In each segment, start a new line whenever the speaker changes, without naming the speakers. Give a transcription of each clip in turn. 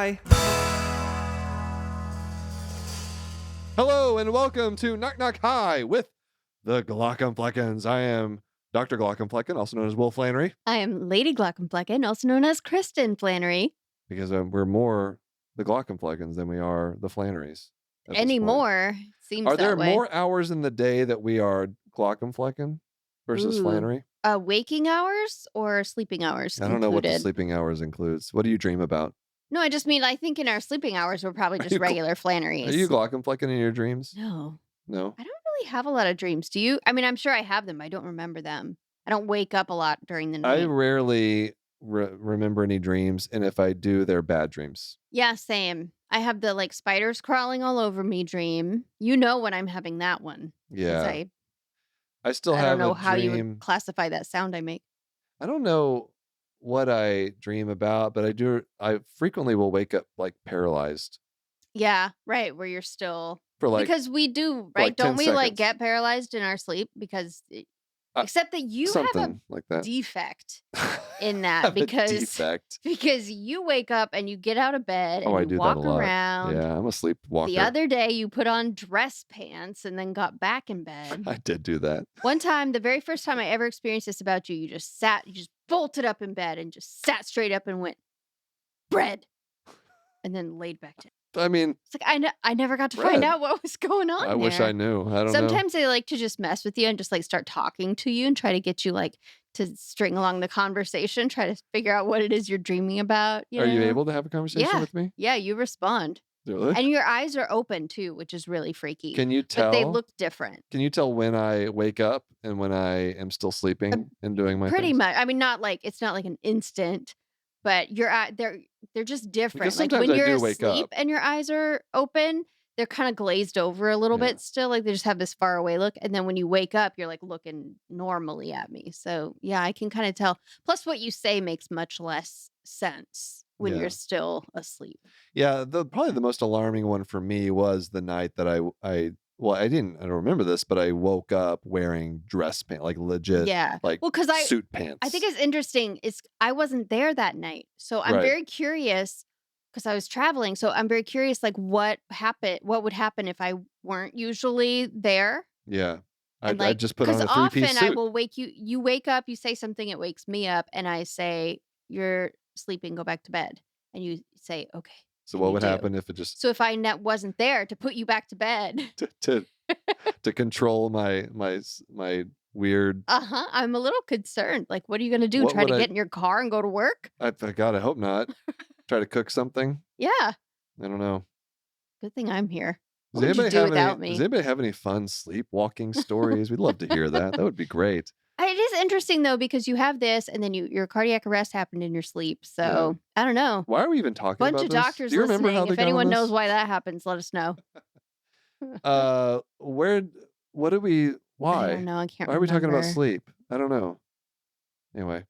Hi.
Hello and welcome to Knock Knock Hi with the Glaucomfleckens. I am Dr. Glaucomflecken, also known as Will Flannery,
I am Lady Glaucomflecken, also known as Kristen Flannery.
because we're more the Glaucomfleckens than we are the Flannerys. at this point.
Anymore, seems
Are there
that way.
more hours in the day that we are Glaucomflecken versus
Ooh.
Flannery?
Waking hours or sleeping hours
I don't know what the
included?
sleeping hours includes. What do you dream about?
No, I just mean I think in our sleeping hours we're probably just
you gl-
regular Flannerys.
Are you Glaucomflecken in your dreams?
No,
No.
I don't really have a lot of dreams. Do you? I mean, I'm sure I have them. I don't remember them. I don't wake up a lot during the night.
I rarely remember any dreams, and if I do, they're bad dreams.
Yeah, same. I have the like spiders crawling all over me dream. You know when I'm having that one. 'Cause
Yeah. I still
I
have
don't know
a
how you
dream.
would classify that sound I make.
I don't know what I dream about, but I frequently will wake up like paralyzed
Yeah, right. Where you're still
for like
because we do,
for
right?
like 10
Don't we like
seconds.
get paralyzed in our sleep because
Uh,
except that you have a
something like that.
defect in
I
that
have a
because
defect.
because you wake up and you get out of bed and
Oh, I
you
do that
walk
a lot.
around.
Yeah, I'm a sleepwalker.
The other day you put on dress pants and then got back in bed.
I did do that.
One time, the very first time I ever experienced this about you, you just bolted up in bed and just sat straight up and went, bread, and then laid back down.
I mean,
It's like, I never got to find
bread.
out what was going on
I wish
there.
I knew. I don't know.
Sometimes they like to just mess with you and just like start talking to you and try to get you like to string along the conversation, try to figure out what it is you're dreaming about.
Are you
know?
able to have a conversation
Yeah.
with me?
Yeah, you respond.
Really?
And your eyes are open too, which is really freaky.
Can you tell?
But they look different.
Can you tell when I wake up and when I am still sleeping and doing my
Pretty
things?
much. I mean, not like it's not like an instant, but your eye they're just different.
Because
Like
sometimes
when
I
you're
do wake
asleep
up.
and your eyes are open, they're kind of glazed over a little
Yeah.
bit still. Like they just have this far away look. And then when you wake up, you're like looking normally at me. So yeah, I can kind of tell. Plus what you say makes much less sense when
Yeah.
you're still asleep.
Yeah, probably the most alarming one for me was the night that I don't remember this, but I woke up wearing dress pants, like legit,
Yeah.
like
Well, because
suit pants.
I think it's interesting is I wasn't there that night. So I'm
Right.
very curious because I was traveling. So I'm very curious like what would happen if I weren't usually there.
Yeah,
And
I
like
just put on
because
a three-piece
often I
suit.
will you wake up, you say something, it wakes me up, and I say, you're sleeping, go back to bed. And you say, okay.
So
and
what
you
would
do.
happen if it just
So if I wasn't there to put you back to bed.
to control my weird?
I'm a little concerned. Like, what are you going to do?
What
Try
would
to
I-
get in your car and go to work?
God, I hope not. Try to cook something.
Yeah.
I don't know.
Good thing I'm here.
Does
What would you
anybody
do
have
without
any?
me?
Does anybody have any fun sleepwalking stories? We'd love to hear that. That would be great.
It is interesting though because you have this, and then your cardiac arrest happened in your sleep. So I don't know.
Why are we even talking
Bunch
about
of
this?
doctors
Do you remember
listening.
how they
If
got on
anyone
this?
knows why that happens, let us know.
What do we? Why?
I don't know. I can't.
Why are we talking about
remember.
sleep? I don't know. Anyway,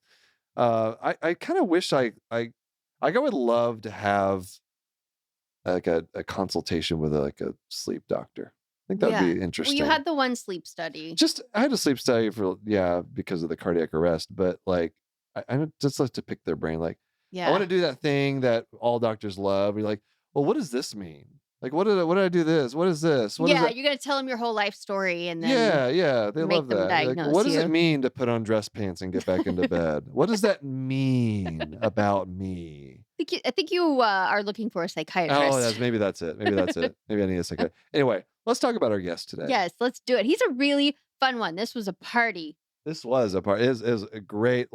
I kind of wish I would love to have like a consultation with a sleep doctor. I think that'd be interesting.
Well, you had the one sleep study.
I had a sleep study because of the cardiac arrest, but like I just like to pick their brain. Like I want to do that thing that all doctors love. You're like, well, what does this mean? Like, what did I do this? What is this? What is that?
You're gonna tell them your whole life story, and then
Yeah, they
make
love
them
that. Like,
diagnose
what does
you.
it mean to put on dress pants and get back into bed? What does that mean about me?
I think you are looking for a psychiatrist.
Oh, maybe that's it. Maybe that's it. Maybe I need a psychiatrist. Anyway, let's talk about our guest today.
Yes, let's do it. He's a really fun one. This was a party.
This was a part. Is a great,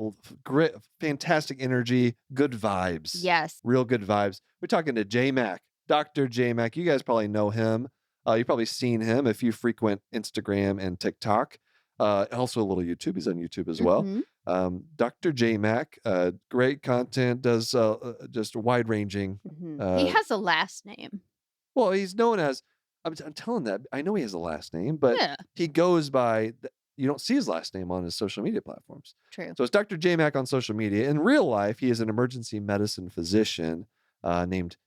fantastic energy, good vibes.
Yes.
Real good vibes. We're talking to J Mack, Dr. J Mack. You guys probably know him. You've probably seen him if you frequent Instagram and TikTok. Also a little YouTube. He's on YouTube as well.
Mm-hmm.
Dr. J Mack, great content, does just wide ranging.
Mm-hmm. He has a last name.
Well, he's known as, I'm telling that, I know he has a last name, but he goes by, you don't see his last name on his social media platforms.
True.
So it's Dr. J Mack on social media. In real life, he is an emergency medicine physician named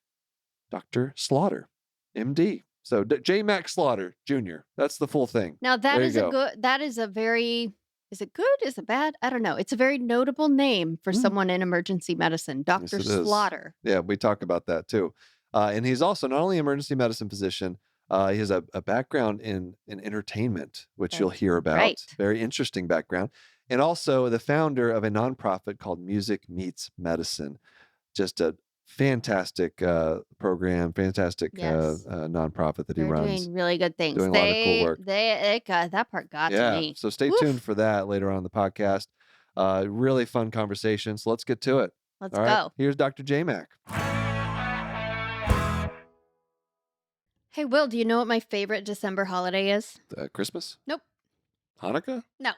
Dr. Slaughter, MD. So J Mack Slaughter Jr. That's the full thing.
Now that
There
is
you go.
that is a very, Is it good? Is it bad? I don't know. It's a very notable name for
Mm.
someone in emergency medicine,
Yes,
Dr.
it is.
Slaughter.
Yeah, we talk about that too. And he's also not only an emergency medicine physician, he has a background in entertainment, which you'll
That's
hear
right.
about. Very interesting background. And also the founder of a nonprofit called Music Meets Medicine. Just a fantastic program, fantastic
Yes.
nonprofit that he
They're
runs,
doing really good things.
doing a lot of cool work.
It got that part got to
Yeah.
me.
So stay tuned
Woof.
for that later on in the podcast. Really fun conversation. So let's get to it.
Let's
All right.
go.
Here's Dr. J Mac.
Hey, Will, do you know what my favorite December holiday is?
Christmas?
Nope.
Hanukkah?
No.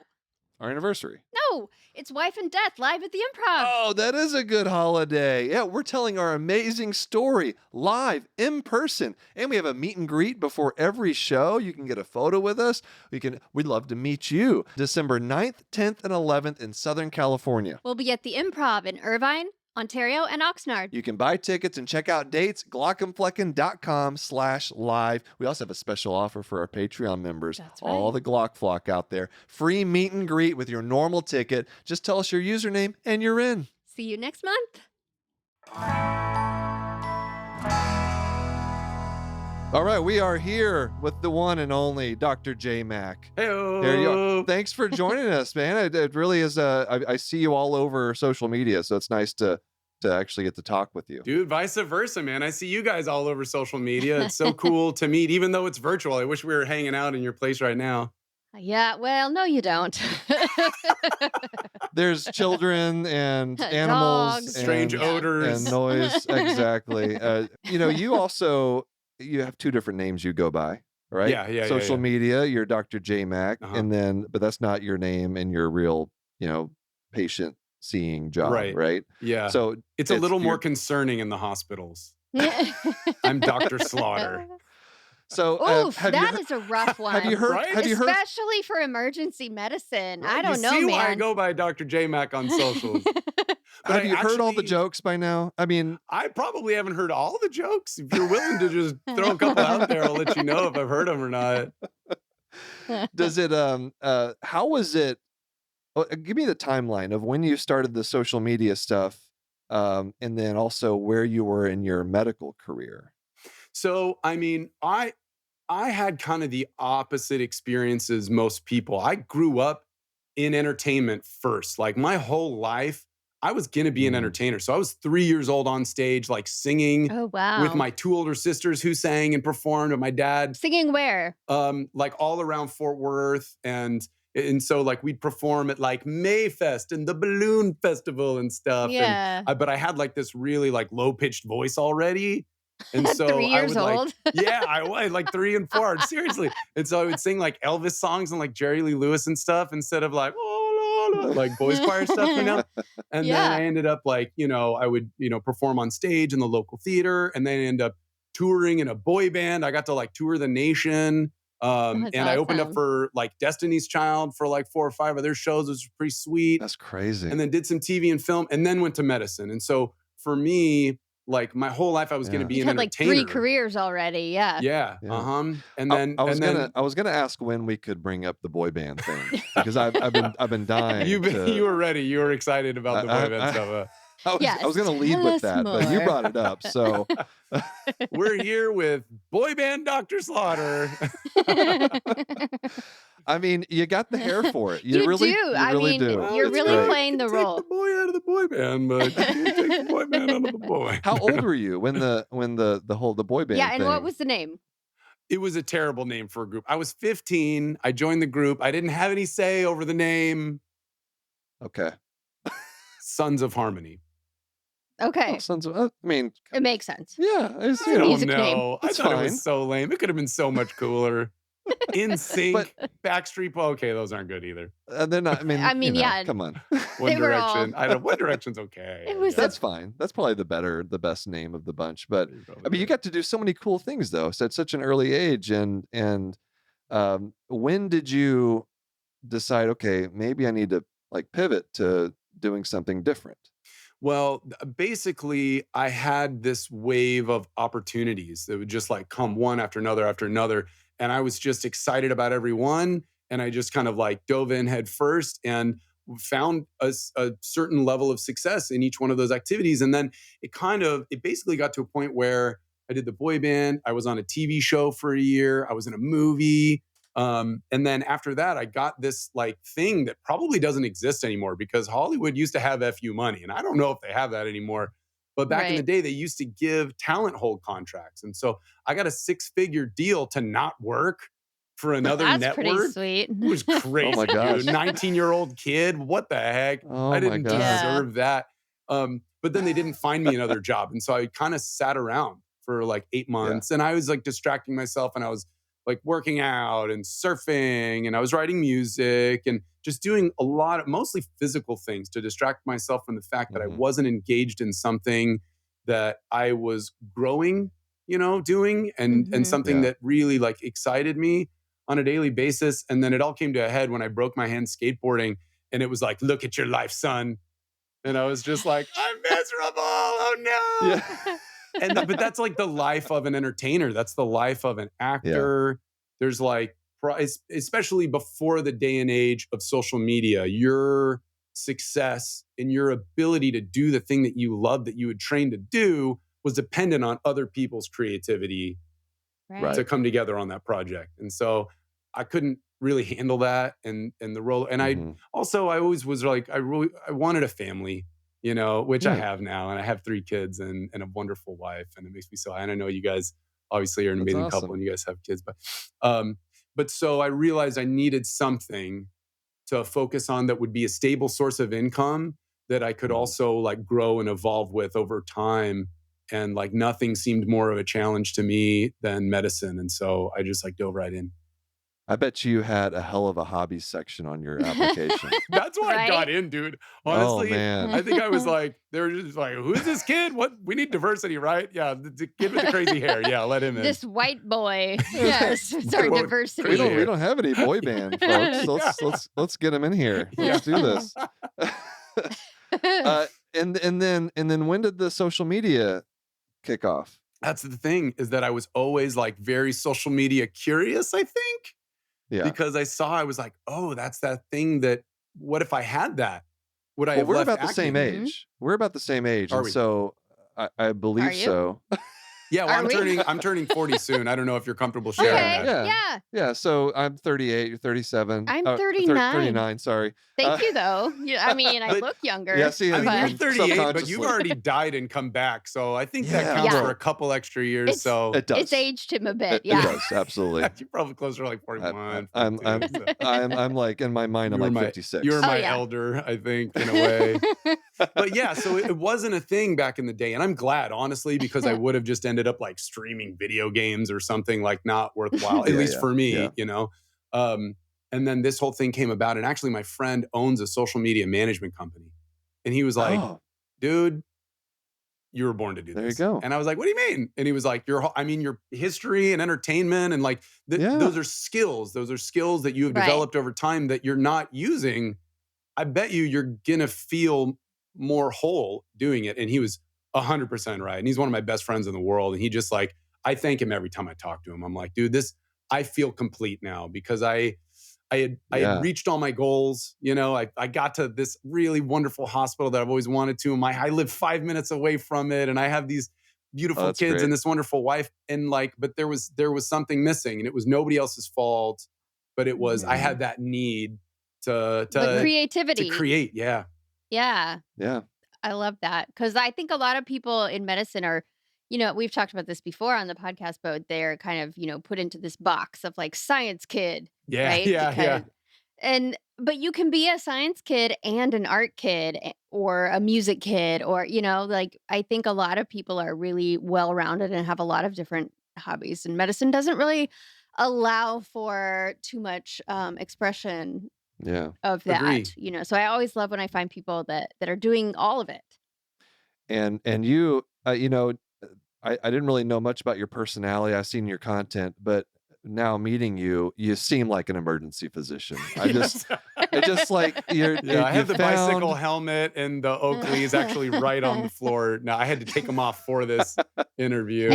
Our anniversary.
No. It's Wife and Death live at the Improv.
Oh, that is a good holiday. Yeah, we're telling our amazing story live in person. And we have a meet and greet before every show. You can get a photo with us. We'd love to meet you. December 9th, 10th, and 11th in Southern California.
We'll be at the Improv in Irvine, Ontario, and Oxnard.
You can buy tickets and check out dates, glaucomflecken.com/live. We also have a special offer for our Patreon members.
That's right.
All the Glock flock out there. Free meet and greet with your normal ticket. Just tell us your username and you're in.
See you next month.
All right, we are here with the one and only Dr. J Mac.
Hey-o.
There you are. Thanks for joining us, man. It really is. I see you all over social media, so it's nice to actually get to talk with you.
Dude, vice versa, man. I see you guys all over social media. It's so cool to meet, even though it's virtual. I wish we were hanging out in your place right now.
Yeah, well, no, you don't.
There's children and animals,
Dogs.
Strange
and,
odors.
and noise. Exactly. You have two different names you go by, right?
Yeah.
Social media, you're Dr. J Mac,
Uh-huh.
but that's not your name and your real, patient seeing job, right?
Yeah.
So
it's a little more
you're-
concerning in the hospitals. I'm Dr. Slaughter.
So
Oof, that is a rough one.
Have you heard?
Right?
Have you heard?
Especially for emergency medicine. I don't
you
know,
see
man.
why I go by Dr. J Mac on socials.
Have you heard all the
actually-
jokes by now? I mean,
I probably haven't heard all the jokes. If you're willing to just throw a couple out there, I'll let you know if I've heard them or not.
does it? How was it? Give me the timeline of when you started the social media stuff, and then also where you were in your medical career.
So, I mean, I had kind of the opposite experience as most people. I grew up in entertainment first. Like my whole life, I was gonna be an entertainer. So I was 3 years old on stage, like singing
Oh, wow.
with my two older sisters who sang and performed, and my dad,
Singing where?
like all around Fort Worth. And so like we'd perform at like Mayfest and the Balloon Festival and stuff.
Yeah.
But I had like this really like low pitched voice already. And so
3 years
I would
old?
I was like 3 and 4, seriously. And so I would sing like Elvis songs and like Jerry Lee Lewis and stuff instead of like, oh, la, la, like boys choir stuff, And
Yeah.
then I ended up like, I would, perform on stage in the local theater, and then end up touring in a boy band. I got to like tour the nation.
That's
And I opened up
awesome.
for like Destiny's Child for like 4 or 5 of their shows, which was pretty sweet.
That's crazy.
And then did some TV and film, and then went to medicine. And so for me, like my whole life, I was going to be
You
an
had like
entertainer.
3 careers already. Yeah.
Yeah.
Yeah.
And then
I was gonna ask when we could bring up the boy band thing because I've been dying.
you were ready. You were excited about the boy band stuff.
Yes,
I was gonna lead
tell
with
us
that, but you
more.
brought it up. So
We're here with boy band Dr. Slaughter.
I mean, you got the hair for it. You
You
really
do.
You
I
really
mean,
do.
you're
It's
really
great.
playing the
Take
role.
the boy out of the boy band, but you can't take the boy band out of the boy.
How old were you when the boy band?
Yeah, and
thing?
what was the name?
It was a terrible name for a group. I was 15. I joined the group. I didn't have any say over the name.
Okay.
Sons of Harmony.
Okay.
Oh, Sons of, I mean,
It makes sense.
yeah, it's,
a
you know,
music name.
I
It's
thought it
fine.
was so lame. It could have been so much cooler. In Sync, Backstreet Boys. Okay, those aren't good either.
they're not. I mean,
yeah.
Come on.
One
They were all-
Direction. I don't. One Direction's okay.
It was
That's fine. That's probably the best name of the bunch. But I mean, you got to do so many cool things though, so at such an early age. And when did you decide? Okay, maybe I need to like pivot to doing something different.
Well, basically, I had this wave of opportunities that would just like come one after another. And I was just excited about every one. and I just kind of like dove in head first and found a certain level of success in each one of those activities. And then it basically got to a point where I did the boy band. I was on a TV show for a year. I was in a movie. And then after that, I got this like thing that probably doesn't exist anymore, because Hollywood used to have FU money. And I don't know if they have that anymore. But back in the day, they used to give talent hold contracts. And so I got a 6-figure deal to not work for another
That's pretty
network.
sweet.
It was crazy,
Oh my gosh.
dude. 19-year-old kid. What the heck?
Oh
I
my
didn't
gosh.
deserve that. But then they didn't find me another job. And so I kind of sat around for like 8 months, and I was like distracting myself, and I was like working out and surfing, and I was writing music and just doing a lot of mostly physical things to distract myself from the fact that I wasn't engaged in something that I was growing, doing, and something that really like excited me on a daily basis. And then it all came to a head when I broke my hand skateboarding, and it was like, look at your life, son. And I was just like, I'm miserable. Oh no.
Yeah.
But that's like the life of an entertainer. That's the life of an actor. There's like, especially before the day and age of social media, your success and your ability to do the thing that you love, that you had trained to do, was dependent on other people's creativity to come together on that project. And so I couldn't really handle that and the role. And I always was like, I wanted a family, which I have now. And I have 3 kids and a wonderful wife. And it makes me so, and I know you guys obviously are an amazing couple and you guys have kids, but so I realized I needed something to focus on that would be a stable source of income that I could also like grow and evolve with over time. And like nothing seemed more of a challenge to me than medicine. And so I just like dove right in.
I bet you had a hell of a hobbies section on your application.
That's why I got in, dude. Honestly,
oh, man.
I think I was like, they were just like, who's this kid? What? We need diversity, right? Yeah, the kid with the crazy hair. Yeah, let him in.
This white boy. Yes, it's our diversity.
We don't have any boy band, folks. Let's get him in here. Let's do this. And then when did the social media kick off?
That's the thing, is that I was always like very social media curious, I think. Yeah. Because I was like, oh, that's that thing that, what if I had that? Would I have
we're
left
about the same age. We're about the same age.
Are
and
we?
So I believe so.
Yeah, well, I'm turning 40 soon. I don't know if you're comfortable sharing that.
Yeah. So I'm 38. You're 37.
I'm 39.
39. Sorry.
Thank you, though. I mean, I look younger.
Yeah. See,
I mean, you're 38, but you've already died and come back. So I think that counts for a couple extra years.
It does.
It's aged him a bit.
It does, absolutely.
You're probably closer to like 41.
I'm like, in my mind, I'm like 56.
You're my elder, I think, in a way. But yeah, so it wasn't a thing back in the day. And I'm glad, honestly, because I would have just ended up like streaming video games or something like not worthwhile, at least for me, and then this whole thing came about. And actually, my friend owns a social media management company. And he was like, dude, you were born to do this.
There you go.
And I was like, what do you mean? And he was like, your history and entertainment and like, those are skills. Those are skills that you have developed over time that you're not using. I bet you're going to feel more whole doing it. And he was 100% right. And he's one of my best friends in the world. And he just like, I thank him every time I talk to him. I'm like, dude, I feel complete now because I had reached all my goals. I got to this really wonderful hospital that I've always wanted to. I live 5 minutes away from it. And I have these beautiful kids and this wonderful wife. And like, but there was something missing, and it was nobody else's fault, but it was, I had that need to
creativity,
to create. Yeah.
I love that, because I think a lot of people in medicine are, we've talked about this before on the podcast, but they're kind of, put into this box of like science kid.
Yeah.
Right?
Yeah.
But you can be a science kid and an art kid or a music kid, or, like I think a lot of people are really well-rounded and have a lot of different hobbies, and medicine doesn't really allow for too much expression of that.
Agreed.
So I always love when I find people that are doing all of it.
And you, I didn't really know much about your personality. I've seen your content, but now meeting you, you seem like an emergency physician. I just, It's just like
Yeah, I
you
have the bicycle
found.
helmet and the Oakley is actually right on the floor. Now, I had to take them off for this
And
interview.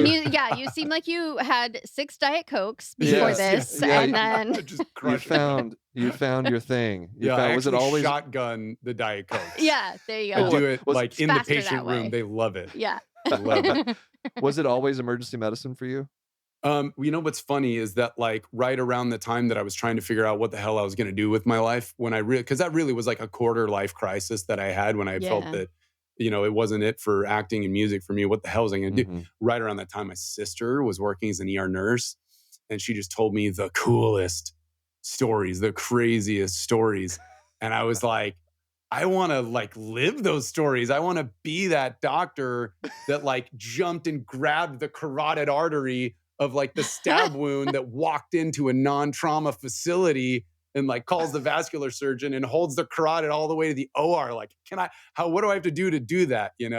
you seem like you had 6 Diet Cokes before
Yes,
this,
yeah.
and then
Just
You
crushing it.
found your thing. You
Yeah, I
found. Was it
actually
always?
shotgun the Diet Cokes.
yeah, there you
I
go.
do it
Was
like
It's
in the
faster
patient
that
room.
way.
They love it.
Yeah.
They love it.
Was it always emergency medicine for you?
You know what's funny is that like right around the time that I was trying to figure out what the hell I was going to do with my life, when I because that really was like a quarter life crisis that I had when I felt
Yeah.
that it wasn't it for acting and music for me. What the hell was I going to do?
Mhm.
Right around that time, my sister was working as an ER nurse, and she just told me the coolest stories, the craziest stories, and I was like, I want to like live those stories. I want to be that doctor that like jumped and grabbed the carotid artery of like the stab wound that walked into a non-trauma facility and like calls the vascular surgeon and holds the carotid all the way to the OR. Like, what do I have to do that? And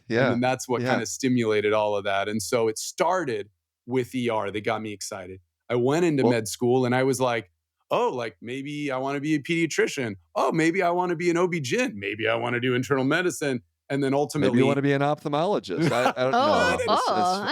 Yeah.
then that's what kind
Yeah.
of stimulated all of that. And so it started with ER. They got me excited. I went into
Well,
med school and I was like, oh, like maybe I want to be a pediatrician. Oh, maybe I want to be an OB-GYN. Maybe I want to do internal medicine. And then
maybe you want to
ultimately,
be an ophthalmologist. I don't know.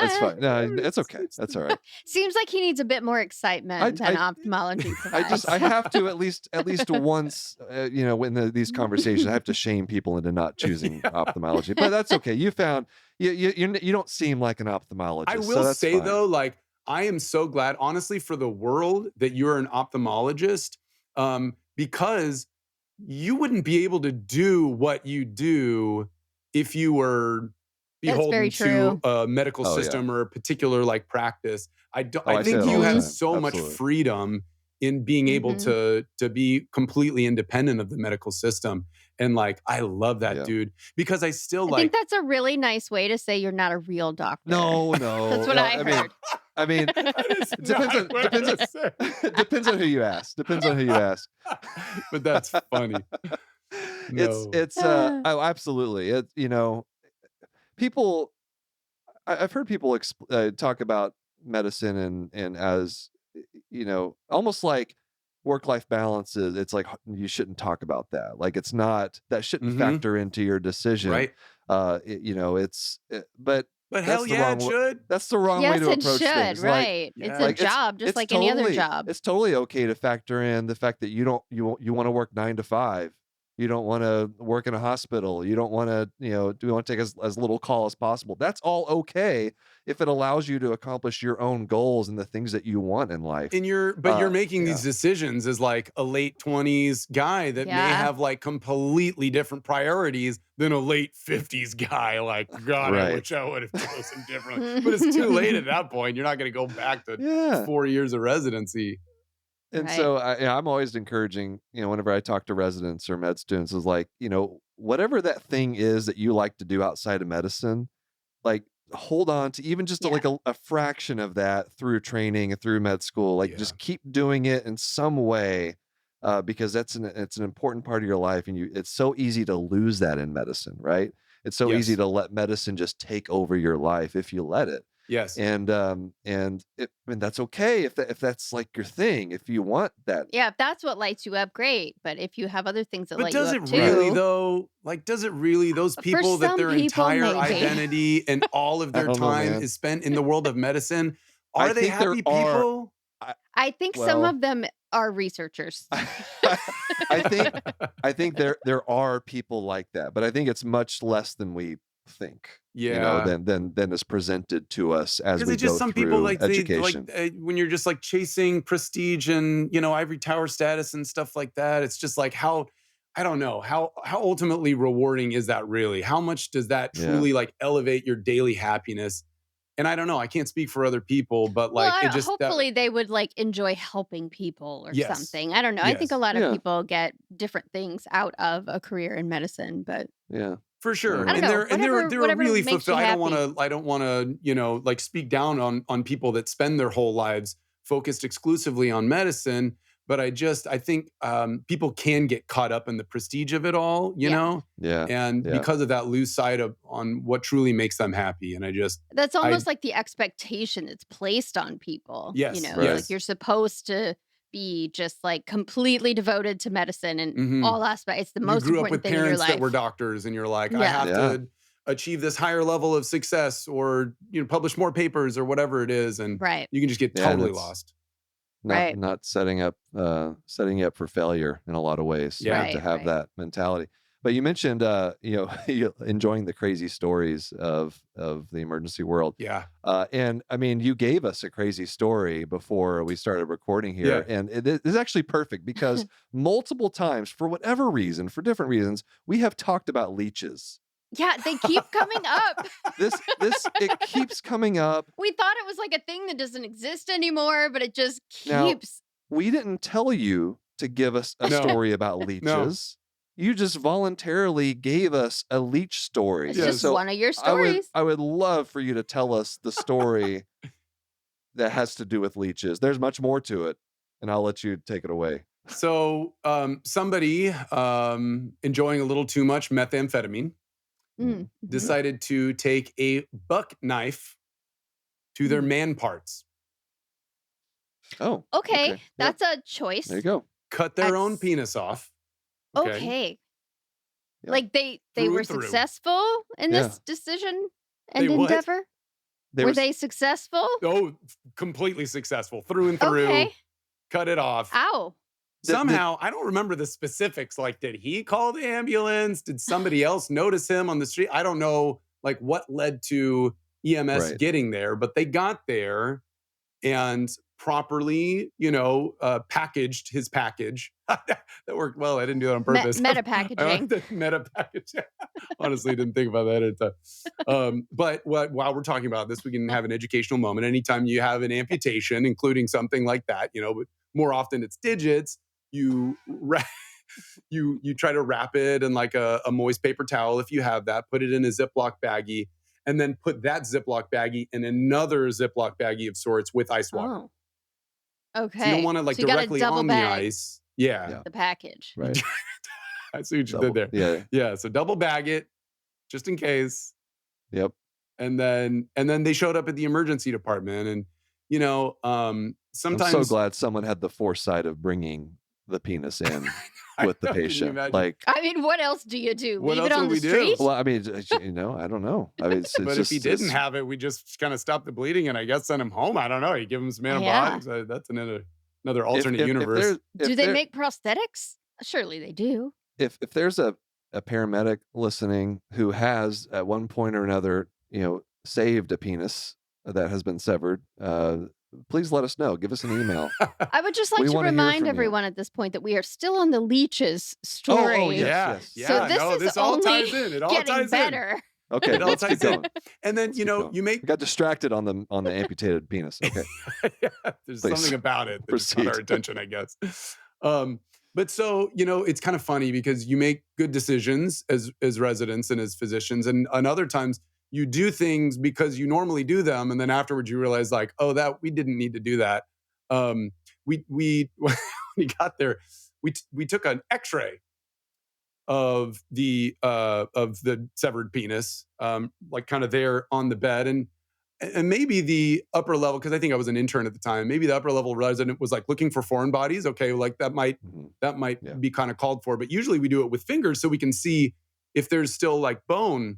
It's fine. No, it's okay. That's all right.
Seems like he needs a bit more excitement than ophthalmology provides.
I have to at least once, in these conversations, I have to shame people into not choosing ophthalmology. But that's okay. You found you don't seem like an ophthalmologist.
I
so
will
that's
say
fine.
though, like I am so glad, honestly, for the world that you're an ophthalmologist, because you wouldn't be able to do what you do if you were
That's very
beholden to
true.
a medical
Oh, yeah.
system or a particular like practice. I
I say
think
that all
you
the
have
time.
so much
Absolutely.
freedom in being able
Mhm.
to be completely independent of the medical system. And like I love that,
Yeah.
dude, because I still
I think
like
that's a really nice way to say you're not a real doctor.
No.
That's what I heard.
that is
It depends
not what I said.
it depends on who you ask.
But that's funny. No.
Oh, absolutely. People. I've heard people talk about medicine and as almost like work-life balance is. It's like you shouldn't talk about that. Like it's not that shouldn't
Mhm.
factor into your decision.
Right.
But
But
that's
hell
the
yeah,
wrong
it
way.
should.
That's the wrong way
Yes,
to
it
approach
should,
things. Like
right. It's a
Yeah.
job just like any other job.
it's totally okay to factor in the fact that you want to work 9 to 5. You don't want to work in a hospital. You don't want to, do you want to take as little call as possible. That's all okay if it allows you to accomplish your own goals and the things that you want in life.
And you're making
Yeah.
these decisions as like a late 20s guy that may
Yeah.
have like completely different priorities than a late 50s guy. Like, God, I
Right.
wish I would have chosen differently. But it's too late at that point. You're not going to go back to
Yeah.
4 years of residency.
And
Right.
so I'm always encouraging, whenever I talk to residents or med students is like, whatever that thing is that you like to do outside of medicine, like hold on to even just like a fraction of that through training and through med school. Like
Yeah.
just keep doing it in some way, because it's an important part of your life. And it's so easy to lose that in medicine, right? It's so easy
Yes.
to let medicine just take over your life if you let it.
Yes.
And that's okay if that's like your thing, if you want that.
Yeah, if that's what lights you up, great. But if you have other things that
But
light you
does
up
it really
too,
though? Like, does it really? Those
for
people that
some
their
people,
entire
maybe.
identity and all of
I
their
don't know,
time
man.
is spent in the world of medicine,
I
are they
think there
happy
are.
people?
I think some of them are researchers.
I think there are people like that, but I think it's much less than we think.
Yeah.
Than is presented to us as
Because
we
it's just
go
some people
through
like they like
education.
when you're just like chasing prestige and ivory tower status and stuff like that. It's just like how I don't know how ultimately rewarding is that really? How much does that
Yeah.
truly like elevate your daily happiness? And I don't know. I can't speak for other people, but
Well,
like it just
hopefully they would like enjoy helping people or
yes,
something. I don't know. I think a
yes,
lot of
Yeah.
people get different things out of a career in medicine, but
Yeah.
for sure.
I don't
And
know.
they're
Whatever
really
makes you
fulfilled.
happy.
I don't want to like speak down on people that spend their whole lives focused exclusively on medicine. But I think people can get caught up in the prestige of it all,
Yeah.
Yeah.
and
Yeah.
because of that, lose sight of on what truly makes them happy. And
That's
I
almost like the expectation that's placed on people.
yes,
It's
Right.
like you're supposed to be just like completely devoted to medicine and
Mhm.
all aspects. It's the
You
most
grew up
important
with
thing in your
parents that were
life.
doctors, and you're like, I
Yeah.
have
Yeah.
to achieve this higher level of success, or publish more papers or whatever it is, and
Right.
you can just get
Yeah, and
totally
it's
lost.
Right.
not setting you up for failure in a lot of ways,
Yeah.
to
Right.
have
Right.
that mentality. But you mentioned you enjoying the crazy stories of the emergency world.
Yeah.
And I mean, you gave us a crazy story before we started recording here,
Yeah.
and it is actually perfect because multiple times, for whatever reason, for different reasons, we have talked about leeches.
Yeah, they keep coming up.
It keeps coming up.
We thought it was like a thing that doesn't exist anymore, but it just
Now,
keeps.
we didn't tell you to give us a
No.
story about
No.
leeches. You just voluntarily gave us a leech story.
It's
Yes.
just
So
one of your stories.
I would love for you to tell us the story that has to do with leeches. There's much more to it, and I'll let you take it away.
So, somebody enjoying a little too much methamphetamine
Mhm.
decided to take a buck knife to their man parts,
Oh,
Okay,
Yeah.
that's a choice.
There you go.
cut their own
That's-
penis off.
Okay.
Yeah.
Like they
Through
were
and through.
successful in
Yeah.
this decision and
They what?
endeavor? Were they successful?
Oh, completely successful through and through.
Okay.
Cut it off.
Ow.
Somehow, I don't remember the specifics. Like, did he call the ambulance? Did somebody else notice him on the street? I don't know, like, what led to EMS
Right.
getting there, but they got there and properly, packaged his package. That worked well. I didn't do that on purpose.
Meta
I
packaging.
like the meta package. Honestly, didn't think about that at the time. But while we're talking about this, we can have an educational moment. Anytime you have an amputation, including something like that, but more often it's digits. You try to wrap it in like a moist paper towel if you have that. Put it in a Ziploc baggie, and then put that Ziploc baggie in another Ziploc baggie of sorts with ice water.
Oh. Okay.
So you don't want to like
So you gotta
directly
double
on the
bag
ice. Yeah.
Yeah.
the package.
Right.
I see what you
Double-
did there.
Yeah.
Yeah. So double bag it just in case.
Yep.
And then they showed up at the emergency department, and sometimes
I'm so glad someone had the foresight of bringing the penis in with the
I know, can you
patient.
imagine?
Like,
I mean, what else do you do?
What
Leave it
else
on
would
the
we do?
street?
well, I mean, I don't know. I mean, it's
but
just,
if he didn't have it, we just kind of stop the bleeding and I guess send him home. I don't know. You give him some
Yeah.
antibiotics. That's another alternate universe.
Do they make prosthetics? Surely they do.
If there's a paramedic listening who has at one point or another, saved a penis that has been severed, please let us know. Give us an email.
I would just like
We
to
wanna hear from
remind
you.
everyone at this point that we are still on the leeches story.
Oh,
yes.
yes.
So this is
this all
only
ties in. It all
getting
ties
better.
Okay,
It all
let's keep
ties in.
going.
in. And then,
Let's keep going.
you make
I got distracted on the amputated penis. Okay.
there's
Please.
something about it that just caught our
Proceed.
attention, I guess. But so, it's kind of funny because you make good decisions as residents and as physicians. And on other times you do things because you normally do them. And then afterwards you realize like, oh, that we didn't need to do that. We when we got there, we took an x-ray of the severed penis, like kind of there on the bed. And maybe the upper level, because I think I was an intern at the time, maybe the upper level resident was like looking for foreign bodies. Okay, like that might
Yeah.
be kind of called for, but usually we do it with fingers so we can see if there's still like bone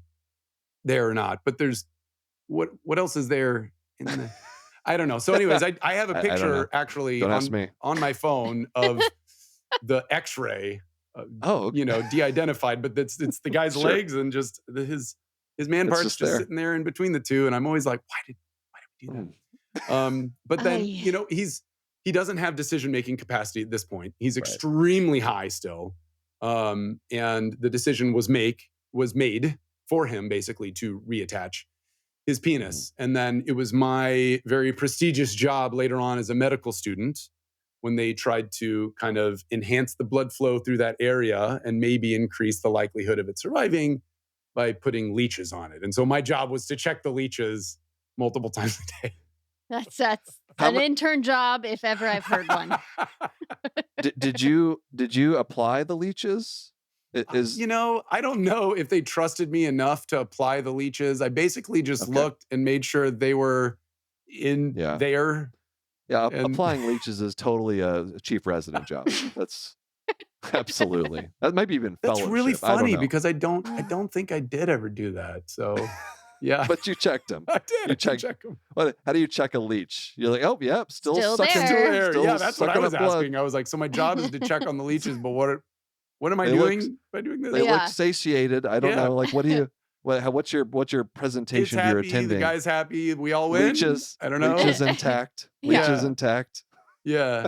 there or not. But there's what else is there in the I don't know. So anyways, I have a
I don't know.
picture actually
Don't ask me.
on my phone of the x-ray,
Oh, okay.
de-identified, but it's the guy's
Sure.
legs and just his man
It's
parts
just
just
there.
sitting there in between the two. And I'm always like, why did we do that? But then,
Aye.
he doesn't have decision-making capacity at this point. He's
Right.
extremely high still. And the decision was made for him basically to reattach his penis. And then it was my very prestigious job later on as a medical student when they tried to kind of enhance the blood flow through that area and maybe increase the likelihood of it surviving by putting leeches on it. And so my job was to check the leeches multiple times a day.
That's
How
an
mu-
intern job if ever I've heard one.
Did you apply the leeches? Is
I don't know if they trusted me enough to apply the leeches. I basically just
Okay.
looked and made sure they were in
Yeah.
there.
Yeah,
And
applying leeches is totally a chief resident job. That's absolutely. That might be even
that's really
fellowship. I don't
funny
know.
because I don't think I did ever do that. So, yeah,
But you checked them.
I did.
You
I did
checked.
check them.
How do you check a leech? You're like, oh, yep, still
Still
sucking.
there.
Still there.
Still
Yeah, that's what I
sucking
was
up blood.
asking. I was like, so my job is to check on the leeches, but what am I
They look-
doing by doing this?
They
Yeah.
look satiated. I don't
Yeah.
know. Like, what do you? What's your
It's
presentation to your
happy. The
attending?
guy's happy. We all win.
Leeches.
I don't know.
Leeches intact.
Yeah.
Leeches intact.
Yeah.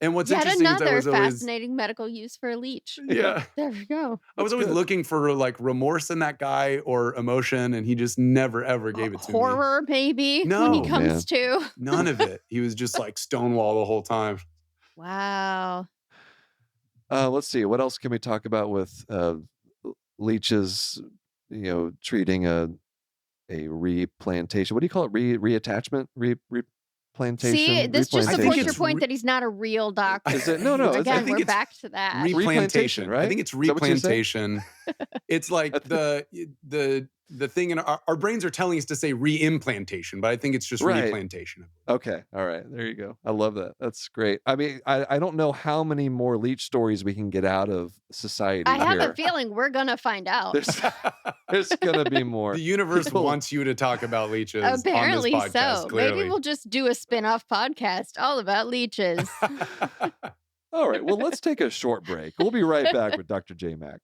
And what's
Yet
interesting is I
another
was always
fascinating medical use for a leech.
yeah.
There we go.
I was
That's
always
good.
looking for like remorse in that guy or emotion, and he just never ever gave it to me.
Horror, maybe, when
No,
he comes to.
None of it. He was just like Stonewall the whole time.
Wow.
Let's see. What else can we talk about with leeches? Treating a replantation. What do you call it? Reattachment? Replantation?
See, this just
I think
supports your
it's
point that he's not a real doctor.
Is it? No.
I
Again,
think
we're
it's
back to that.
Replantation,
right?
I think it's
Is that what you're saying?
replantation. It's like the thing in our brains are telling us to say reimplantation, but I think it's just
Right.
replantation.
Okay. All right. There you go. I love that. That's great. I mean, I don't know how many more leech stories we can get out of society
I have
here.
a feeling we're going to find out.
There's going to be more.
The universe
People-
wants you to talk about leeches
Apparently
on this podcast,
so.
clearly.
Maybe we'll just do a spin-off podcast all about leeches.
All right. Well, let's take a short break. We'll be right back with Dr. J. Mack.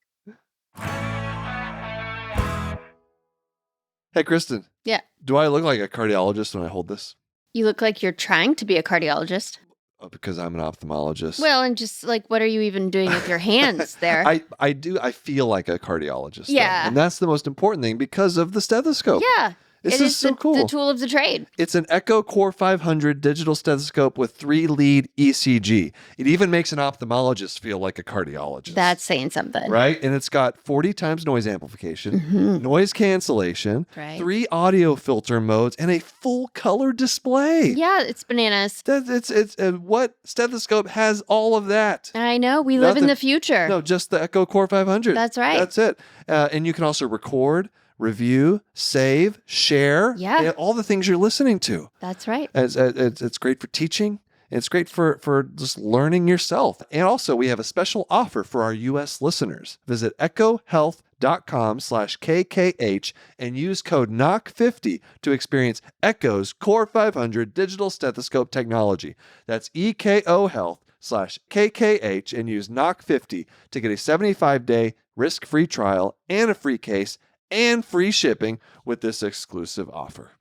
Hey, Kristen.
Yeah.
Do I look like a cardiologist when I hold this?
You look like you're trying to be a cardiologist.
Oh, because I'm an ophthalmologist.
Well, and just like, what are you even doing with your hands there?
I do. I feel like a cardiologist. though.
Yeah.
And that's the most important thing because of the stethoscope.
Yeah.
This
It
is so cool.
the tool of the trade.
It's an Echo Core 500 digital stethoscope with 3-lead ECG. It even makes an ophthalmologist feel like a cardiologist.
That's saying something.
right. And it's got 40 times noise amplification,
Mhm.
noise cancellation,
Right.
3 audio filter modes, and a full color display.
Yeah, it's bananas.
What stethoscope has all of that?
I know. We live in
Nothing-
the future.
No, just the Echo Core 500.
That's right.
That's it. And you can also record, review, save, share.
Yeah.
All the things you're listening to.
That's right.
It's great for teaching. It's great for just learning yourself. And also, we have a special offer for our U.S. listeners. Visit echohealth.com/KKH and use code KNOCK50 to experience Echo's Core 500 digital stethoscope technology. That's EKOHealth/KKH and use KNOCK50 to get a 75-day risk-free trial and a free case and free shipping with this exclusive offer.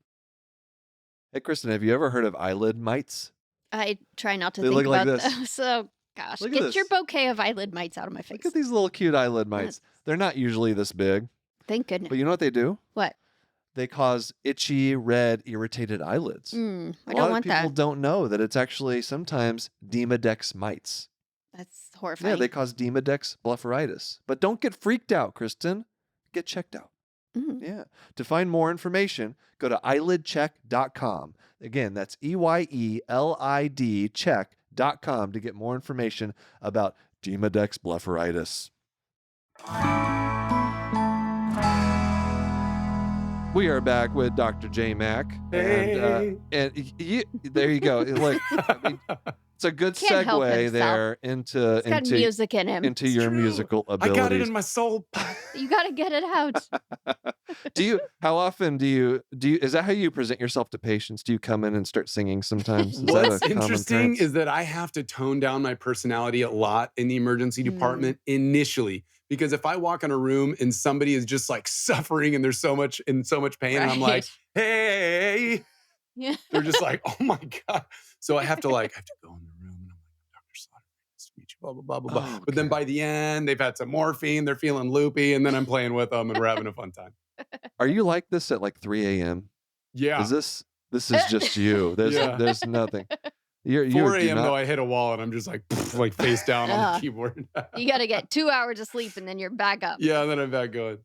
Hey, Kristen, have you ever heard of eyelid mites?
I try not to
They
think
look like
about
this.
those. So, gosh,
Look at
get your
this.
bouquet of eyelid mites out of my face.
Look at these little cute eyelid mites. They're not usually this big,
Thank goodness.
but you know what they do?
What?
They cause itchy, red, irritated eyelids.
I
A
don't
lot
want
of people
that.
don't know that it's actually sometimes Demodex mites.
That's horrifying.
Yeah, they cause Demodex Blepharitis. But don't get freaked out, Kristen. Get checked out.
Mm.
Yeah. To find more information, go to eyelidcheck.com. Again, that's EYELID check.com to get more information about Demodex Blepharitis. We are back with Dr. J. Mack.
Hey.
And there you go. Look, I mean, it's a good
Can't help
segue
himself.
there into
It's got music in him.
into your
true.
musical
I
abilities.
got it in my soul.
You got to get it out.
How often do you is that how you present yourself to patients? Do you come in and start singing sometimes? Is that
What's
a common
interesting
occurrence?
is that I have to tone down my personality a lot in the emergency department initially. Because if I walk in a room and somebody is just like suffering and there's so much pain, and I'm like, hey,
Yeah.
they're just like, oh my God. So I have to go in the room and I'm like, Dr. Slaughter, nice to meet you, blah, blah, blah, blah, blah.
Oh,
But then
okay.
by the end, they've had some morphine, they're feeling loopy, and then I'm playing with them and we're having a fun time.
Are you like this at like 3 a.m.?
Yeah.
Is this is just you? There's
Yeah.
there's nothing. You
4
do
a.m.
not-
though, I hit a wall and I'm just like face down on the keyboard.
You got to get 2 hours of sleep and then you're back up.
Yeah, and then I'm back going.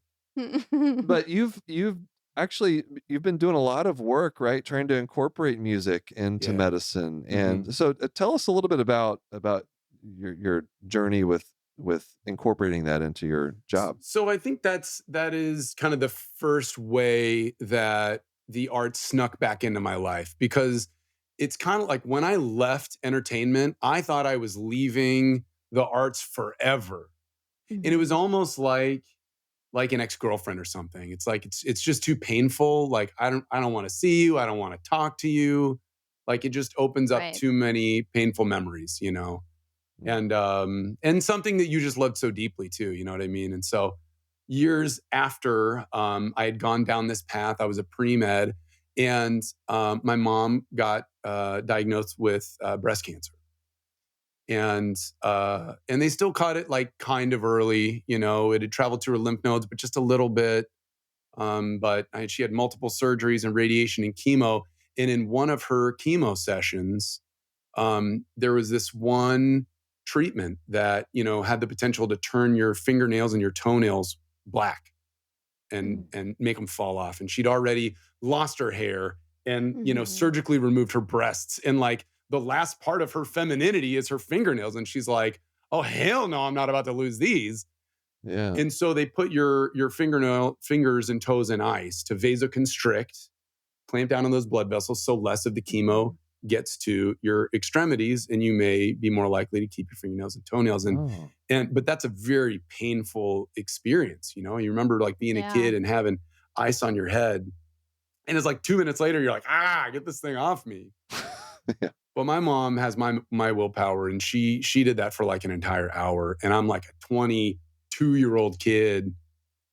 But you've been doing a lot of work, right? Trying to incorporate music into
Yeah.
medicine. And so tell us a little bit about your journey with incorporating that into your job.
So I think that is kind of the first way that the art snuck back into my life, because it's kind of like when I left entertainment, I thought I was leaving the arts forever. And it was
Mhm.
almost like an ex-girlfriend or something. It's like it's just too painful. Like I don't want to see you. I don't want to talk to you. Like it just opens up
Right.
too many painful memories,
Mm.
and something that you just loved so deeply too, you know what I mean? And so years after I had gone down this path, I was a pre-med, and my mom got diagnosed with breast cancer. And they still caught it like kind of early. It had traveled to her lymph nodes, but just a little bit. But she had multiple surgeries and radiation and chemo. And in one of her chemo sessions, there was this one treatment that had the potential to turn your fingernails and your toenails black and
Mm.
and make them fall off. And she'd already lost her hair and
Mhm.
surgically removed her breasts. And like the last part of her femininity is her fingernails. And she's like, "Oh hell no, I'm not about to lose these."
Yeah.
And so they put your fingers and toes in ice to vasoconstrict, clamp down on those blood vessels so less of the chemo
Mhm.
gets to your extremities, and you may be more likely to keep your fingernails and toenails. and
Oh.
and but that's a very painful experience. You remember like being a
Yeah.
kid and having ice on your head, and it's like 2 minutes later you're like, get this thing off me.
Yeah.
Well, my mom has my willpower, and she did that for like an entire hour, and I'm like a 22-year-old kid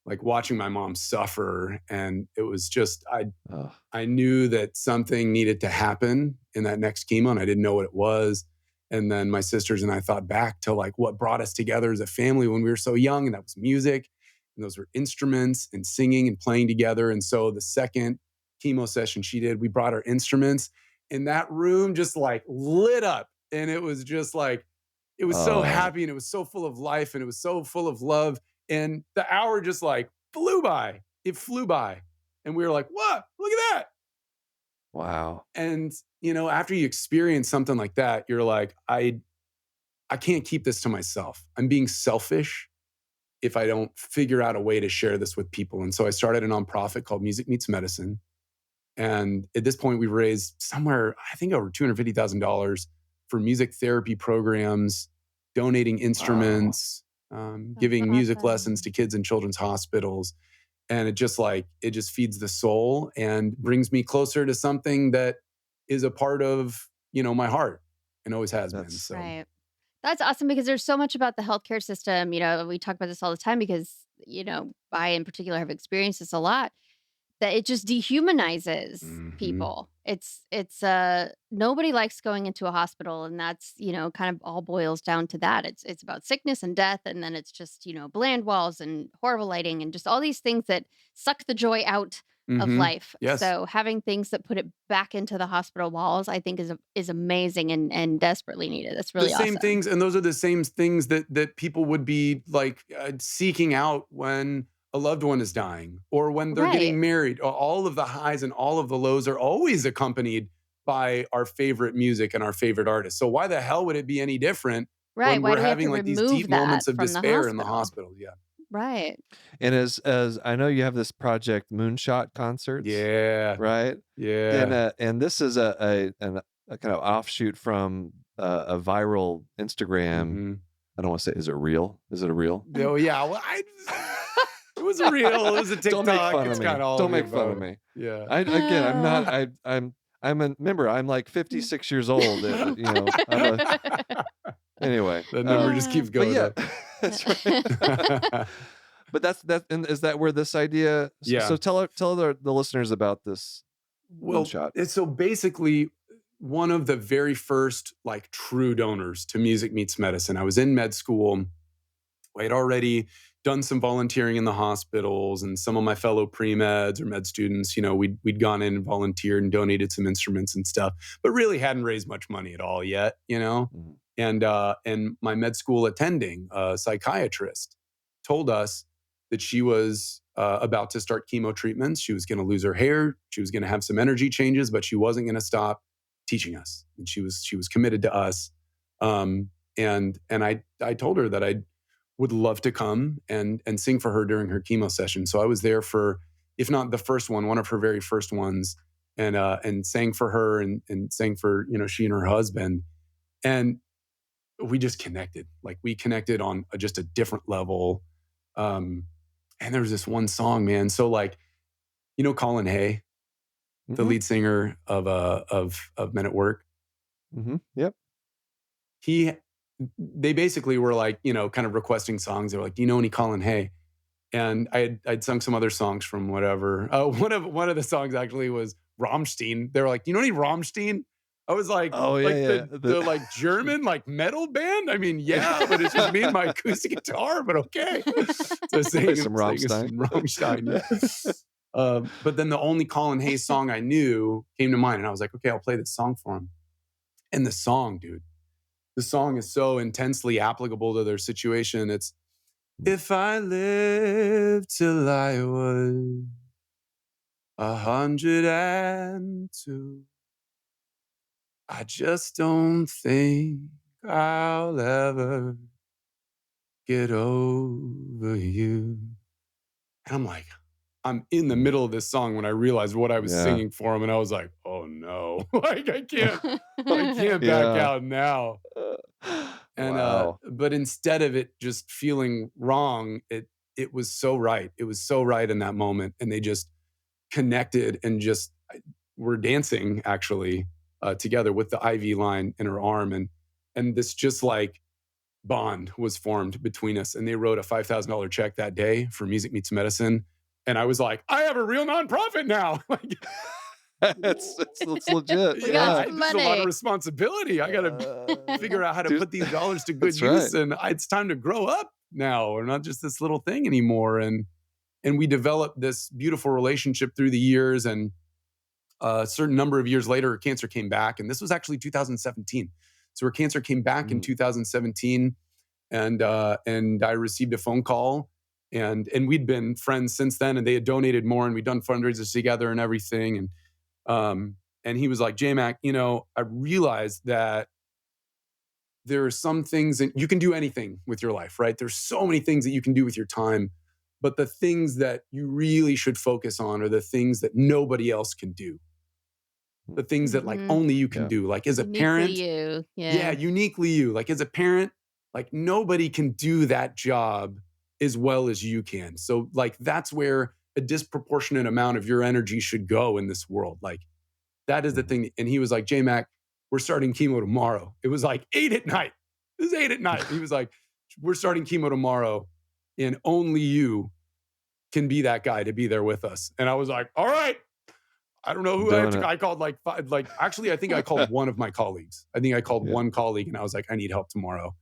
like watching my mom suffer. And it was just
Oh.
I knew that something needed to happen in that next chemo, and I didn't know what it was. And then my sisters and I thought back to like what brought us together as a family when we were so young, and that was music, and those were instruments and singing and playing together. And so the second chemo session she did, we brought our instruments, and that room just like lit up, and it was just like it was so
Oh.
happy, and it was so full of life, and it was so full of love, and the hour just like flew by. It flew by. And we were like, what? Look at that.
Wow.
And, after you experience something like that, you're like, I can't keep this to myself. I'm being selfish if I don't figure out a way to share this with people. And so I started a nonprofit called Music Meets Medicine. And at this point, we've raised somewhere, I think, over $250,000 for music therapy programs, donating
Wow.
instruments,
That's
giving music lessons
awesome.
to kids in children's hospitals. And it just feeds the soul and brings me closer to something that is a part of my heart and always has been.
That's
So
Right. That's awesome because there's so much about the healthcare system. We talk about this all the time because, I in particular have experienced this a lot. That it just dehumanizes
mhm.
people. Nobody likes going into a hospital, and that's, kind of all boils down to that. It's about sickness and death, and then it's just, bland walls and horrible lighting and just all these things that suck the joy out of
Mhm.
life.
Yes.
So having things that put it back into the hospital walls, I think is amazing and desperately needed. That's
The
really
same
awesome.
things, and those are the same things that people would be like seeking out when a loved one is dying or when they're
Right.
getting married. All of the highs and all of the lows are always accompanied by our favorite music and our favorite artists. So why the hell would it be any different
Right.
when
Why
we're
do we have
having
to
like these
remove
deep
that
moments of
from the
despair in the
hospital?
hospital? Yeah.
Right.
and as I know you have this project Moonshot concerts,
Yeah.
right? And
Yeah.
and this is a kind of offshoot from a viral Instagram.
Mhm.
I don't want to say, is it real? Is it a real?
Oh, yeah. Well, it was a reel. It was a
Don't make
TikTok.
fun of
It's
me.
kinda all of
Don't
the
make fun of
above.
me.
Yeah.
I again, I'm not. I'm a remember. I'm like 56 years old. I'm a anyway.
The number just keeps
But
going
yeah,
up.
that's right. But that's and is that where this idea? So
Yeah.
tell the listeners about this
Well,
moonshot.
so basically one of the very first like true donors to Music Meets Medicine. I was in med school. I had already done some volunteering in the hospitals, and some of my fellow pre-meds or med students, we'd gone in and volunteered and donated some instruments and stuff, but really hadn't raised much money at all yet.
Mhm.
And my med school attending, psychiatrist, told us that she was about to start chemo treatments. She was going to lose her hair. She was going to have some energy changes, but she wasn't going to stop teaching us. And she was committed to us. And I told her that I would love to come and sing for her during her chemo session. So I was there for, if not the first one of her very first ones. and sang for her and sang for, she and her husband. And we just connected. Like we connected on just a different level. Um, and there was this one song, man. So like, Colin Hay, the
Mm-hmm.
lead singer of Men at Work.
Mm-hmm. Yep.
They basically were like, kind of requesting songs. They were like, do you know any Colin Hay? And I'd sung some other songs from whatever. One of the songs actually was Rammstein. They were like, "You know any Rammstein?" I was
Oh yeah,
like
yeah.
the like German like metal band. I mean, yeah, but it's just me and my acoustic guitar. But okay, so
Play some
singing
Rammstein.
some Rammstein. Yeah. But then the only Colin Hayes song I knew came to mind, and I was like, okay, I'll play this song for him. And the song, dude, the song is so intensely applicable to their situation. It's if I lived till I was 102, I just don't think I'll ever get over you. And I'm like, I'm in the middle of this song when I realized what I was
Yeah.
singing for him, and I was like, oh no, like I can't back
Yeah.
out now. And
Wow.
but instead of it just feeling wrong, it was so right. It was so right in that moment, and they just connected and just were dancing actually together with the IV line in her arm, and this just like bond was formed between us. And they wrote a $5,000 check that day for Music Meets Medicine, and I was like, I have a real nonprofit now. Like,
it's legit.
We
Yeah.
got some
this is a lot of
money.
responsibility. I got to figure out how to
Dude,
put these dollars to good
that's
use,
right.
and it's time to grow up now. We're not just this little thing anymore. And we developed this beautiful relationship through the years. And a certain number of years later, her cancer came back, and this was actually 2017. So her cancer came back in 2017, and I received a phone call, and we'd been friends since then, and they had donated more, and we'd done fundraisers together and everything. And he was like, J-Mac, I realized that there are some things that you can do anything with your life, right? There's so many things that you can do with your time, but the things that you really should focus on are the things that nobody else can do. The things that like only you can
Yeah.
do. Like as a
Uniquely
parent,
you.
yeah,
Yeah.
uniquely you. Like as a parent, like nobody can do that job as well as you can. So like that's where a disproportionate amount of your energy should go in this world. Like that is the thing. And he was like, J-Mac, we're starting chemo tomorrow. It was like 8 at night. It was 8 at night. He was like, we're starting chemo tomorrow, and only you can be that guy to be there with us. And I was like, all right. I don't know who I have
Doing
to.
it.
I called like five. Like actually, I think I called one of my colleagues. I think I called
Yeah.
one colleague, and I was like, I need help tomorrow.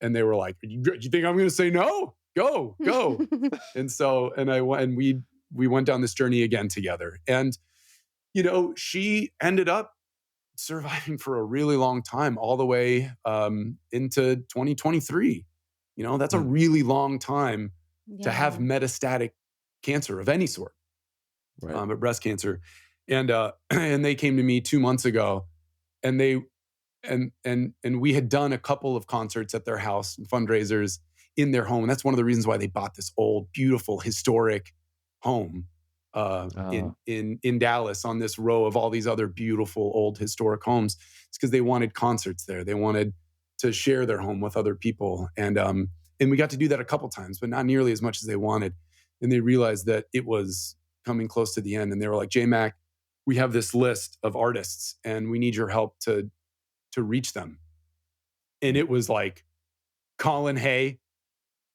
And they were like, you think I'm going to say no? Go. And so, and I went, and we went down this journey again together. And she ended up surviving for a really long time, all the way into 2023. That's a really long time to have
Yeah.
metastatic cancer of any sort,
Right.
but breast cancer. And and they came to me 2 months ago, and they and we had done a couple of concerts at their house and fundraisers in their home. And that's one of the reasons why they bought this old, beautiful, historic home in Dallas on this row of all these other beautiful old historic homes. It's because they wanted concerts there. They wanted to share their home with other people. And we got to do that a couple times, but not nearly as much as they wanted. And they realized that it was coming close to the end. And they were like, J-Mac, we have this list of artists and we need your help to reach them. And it was like Colin Hay,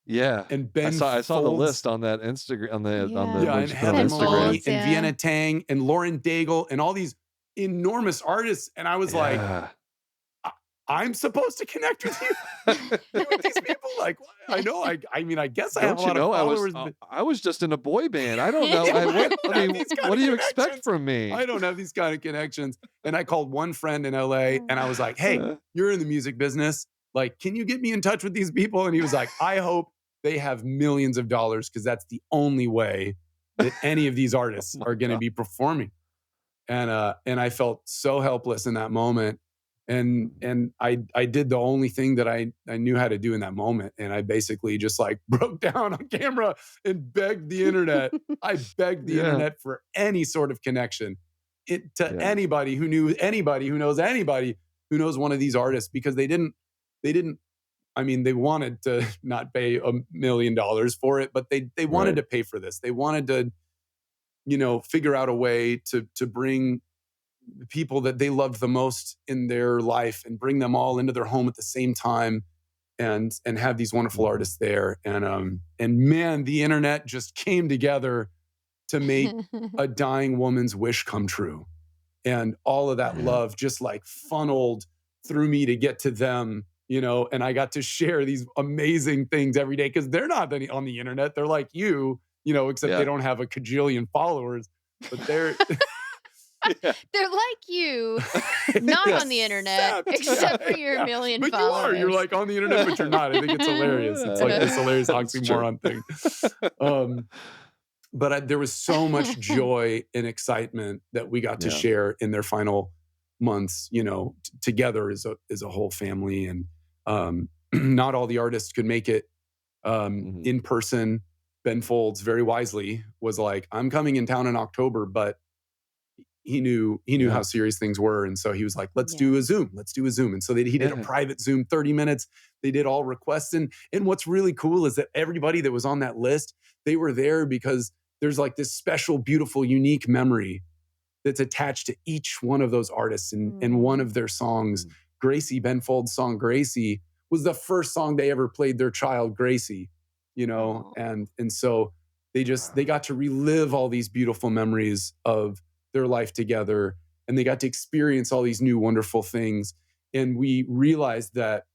Yeah.
and Ben
I saw the
Folds,
list on that Instagram on the
Yeah.
one
and
you put on
Heather
Ben
Instagram.
Maloney,
Folds,
and
yeah.
Vienna Tang, and Lauren Daigle, and all these enormous artists. And I was like,
Yeah.
I'm supposed to connect with you with these people? Like, I know, I mean, I guess I have a
Don't you
lot of
know
followers,
I was just in a boy band. I don't know.
Yeah,
I mean, what do you expect from me?
I don't have these kind of connections. And I called one friend in LA, and I was like, hey, you're in the music business. Like, can you get me in touch with these people? And he was like, I hope they have millions of dollars, because that's the only way that any of these artists are going to be performing. And I felt so helpless in that moment. And I did the only thing that I knew how to do in that moment. And I basically just like broke down on camera and begged the internet. I begged the
Yeah.
internet for any sort of connection, it to
Yeah.
anybody who knew anybody who knows anybody who knows one of these artists, because they didn't, I mean, they wanted to not pay $1 million for it, but they wanted
Right.
to pay for this. They wanted to, figure out a way to bring the people that they loved the most in their life and bring them all into their home at the same time, and have these wonderful
Mhm.
artists there. And man, the internet just came together to make a dying woman's wish come true. And all of that
Yeah.
love just like funneled through me to get to them, and I got to share these amazing things every day, because they're not on the internet. They're like you, except they
Yeah.
don't have a cajillion followers, but they're
Yeah.
They're like you, not on the internet, except for your
yeah.
million
But you are. You're
followers.
like on the internet, but you're not. I think it's hilarious. It's like this hilarious
That's true.
oxymoron thing. But there was so much joy and excitement that we got to
Yeah.
share in their final months, together as a whole family. And not all the artists could make it
Mhm.
in person. Ben Folds very wisely was like, "I'm coming in town in October," but he knew
Yeah.
how serious things were, and so he was like, "Let's
Yeah.
do a Zoom. Let's do a Zoom." And so he did a
Yeah.
private Zoom, 30 minutes. They did all requests, and what's really cool is that everybody that was on that list, they were there because there's like this special, beautiful, unique memory that's attached to each one of those artists and one of their songs.
Mm.
Gracie, Ben Folds' song Gracie was the first song they ever played their child Gracie,
Aw.
and so they got to relive all these beautiful memories of their life together, and they got to experience all these new wonderful things. And we realized that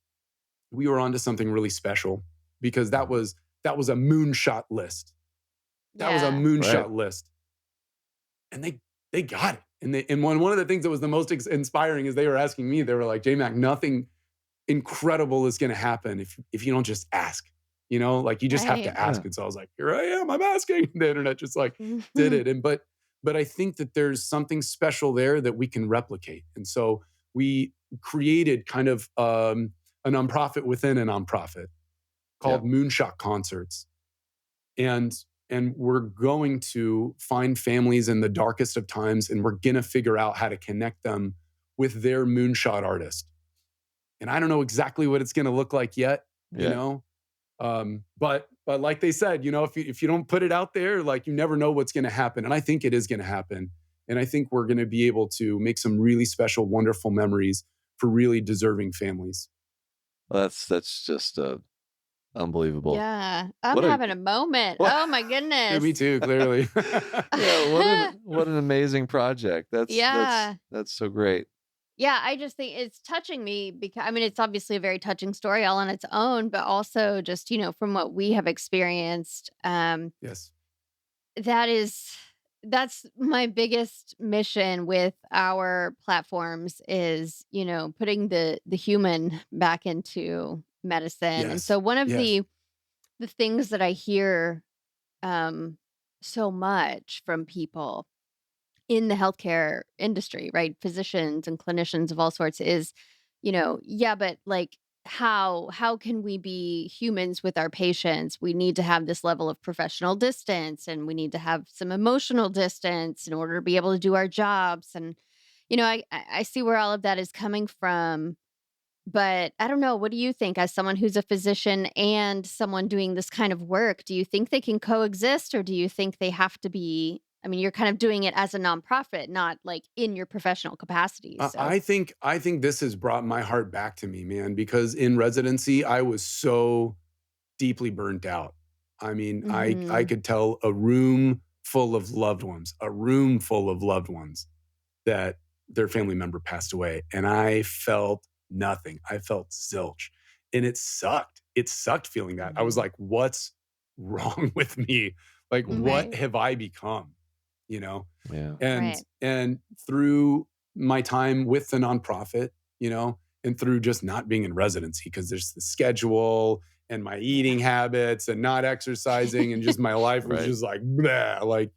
we were onto something really special, because that was a moonshot list. That was a
Yeah.
moonshot
Right.
list. And they got it. And one of the things that was the most inspiring is they were asking me, they were like, "J-Mac, nothing incredible is going to happen if you don't just ask, like you just have
Right.
to ask."
Yeah.
And so I was like, "Here I am, I'm asking." The internet just like did it. But I think that there's something special there that we can replicate. And so we created kind of a nonprofit within a nonprofit
Yeah.
called Moonshot Concerts. And we're going to find families in the darkest of times, and we're going to figure out how to connect them with their moonshot artist. And I don't know exactly what it's going to look like yet,
Yeah.
but like they said, if you don't put it out there, like, you never know what's going to happen. And I think it is going to happen. And I think we're going to be able to make some really special, wonderful memories for really deserving families.
Well, that's just unbelievable.
Yeah. I'm
What a
having a moment.
what
Oh my
Yeah,
goodness.
me too, clearly.
yeah, what an amazing project.
Yeah.
That's so great.
Yeah, I just think it's touching me because I mean it's obviously a very touching story all on its own, but also just, from what we have experienced,
Yes.
that is that's my biggest mission with our platforms is, putting the human back into medicine. And
Yes.
so one of
Yes.
the things that I hear um so much from people in the healthcare industry, right? Physicians and clinicians of all sorts is, yeah, but like how can we be humans with our patients? We need to have this level of professional distance and we need to have some emotional distance in order to be able to do our jobs. And, I see where all of that is coming from. But I don't know. What do you think as someone who's a physician and someone doing this kind of work? Do you think they can coexist or do you think they have to be? I mean, you're kind of doing it as a nonprofit, not like in your professional capacity.
I
So,
I think this has brought my heart back to me, man, because in residency, I was so deeply burnt out. I mean, I
hmm
could tell a room full of loved ones, a room full of loved ones, that their family member passed away, and I felt nothing. I felt zilch, and it sucked. It sucked feeling that. I was
hmm
like, "What's wrong with me? Like, what
right,
have I become?" You know?
Yeah.
right.
And through my time with the nonprofit, and through just not being in residency, because there's the schedule and my
Yeah.
eating habits and not exercising, and just my life was
Right.
just like bleh, like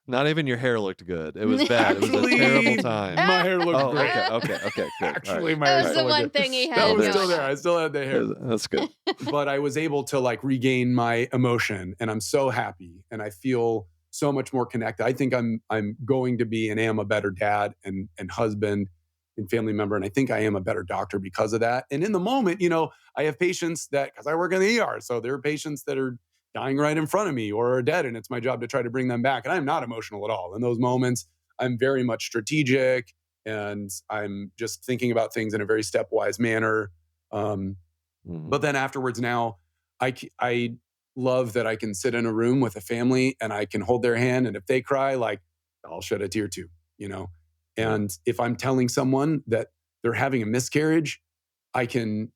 Not even your hair looked good. It was bad. It was a terrible
actually
time.
my hair looked
Oh,
great.
okay, good. All right.
Actually, my
That
hair
was
still
the
looked
one
good.
thing he
That
had
was
there's
still
going
there. I still had the hair.
That's good.
But I was able to like regain my emotion, and I'm so happy, and I feel so much more connected. I think I'm going to be and am a better dad and husband and family member. And I think I am a better doctor because of that. And in the moment, I have patients that, because I work in the ER, so there are patients that are dying right in front of me or are dead, and it's my job to try to bring them back. And I'm not emotional at all. In those moments, I'm very much strategic, and I'm just thinking about things in a very stepwise manner. But then afterwards now, I love that I can sit in a room with a family and I can hold their hand. And if they cry, like, I'll shed a tear too, And if I'm telling someone that they're having a miscarriage, I can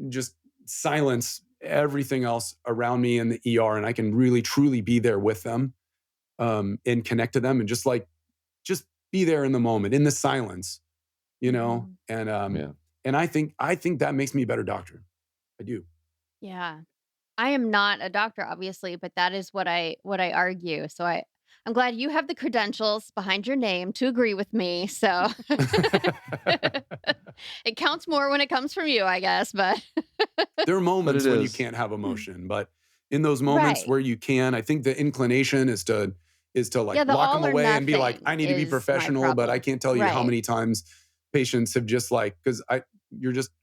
just silence everything else around me in the ER, and I can really truly be there with them, and connect to them, and just be there in the moment, in the silence, and I think that makes me a better doctor. I do.
Yeah. I am not a doctor, obviously, but that is what I argue. So I'm glad you have the credentials behind your name to agree with me. So it counts more when it comes from you, I guess. But
There are moments
it
when you
is.
can't have emotion, but in those moments
right,
where you can, I think the inclination is to like
yeah, the
lock them
all or
away and be like,
nothing
I need to be
is my
professional, but I
problem.
can't tell you how
Right,
many times patients have just like, because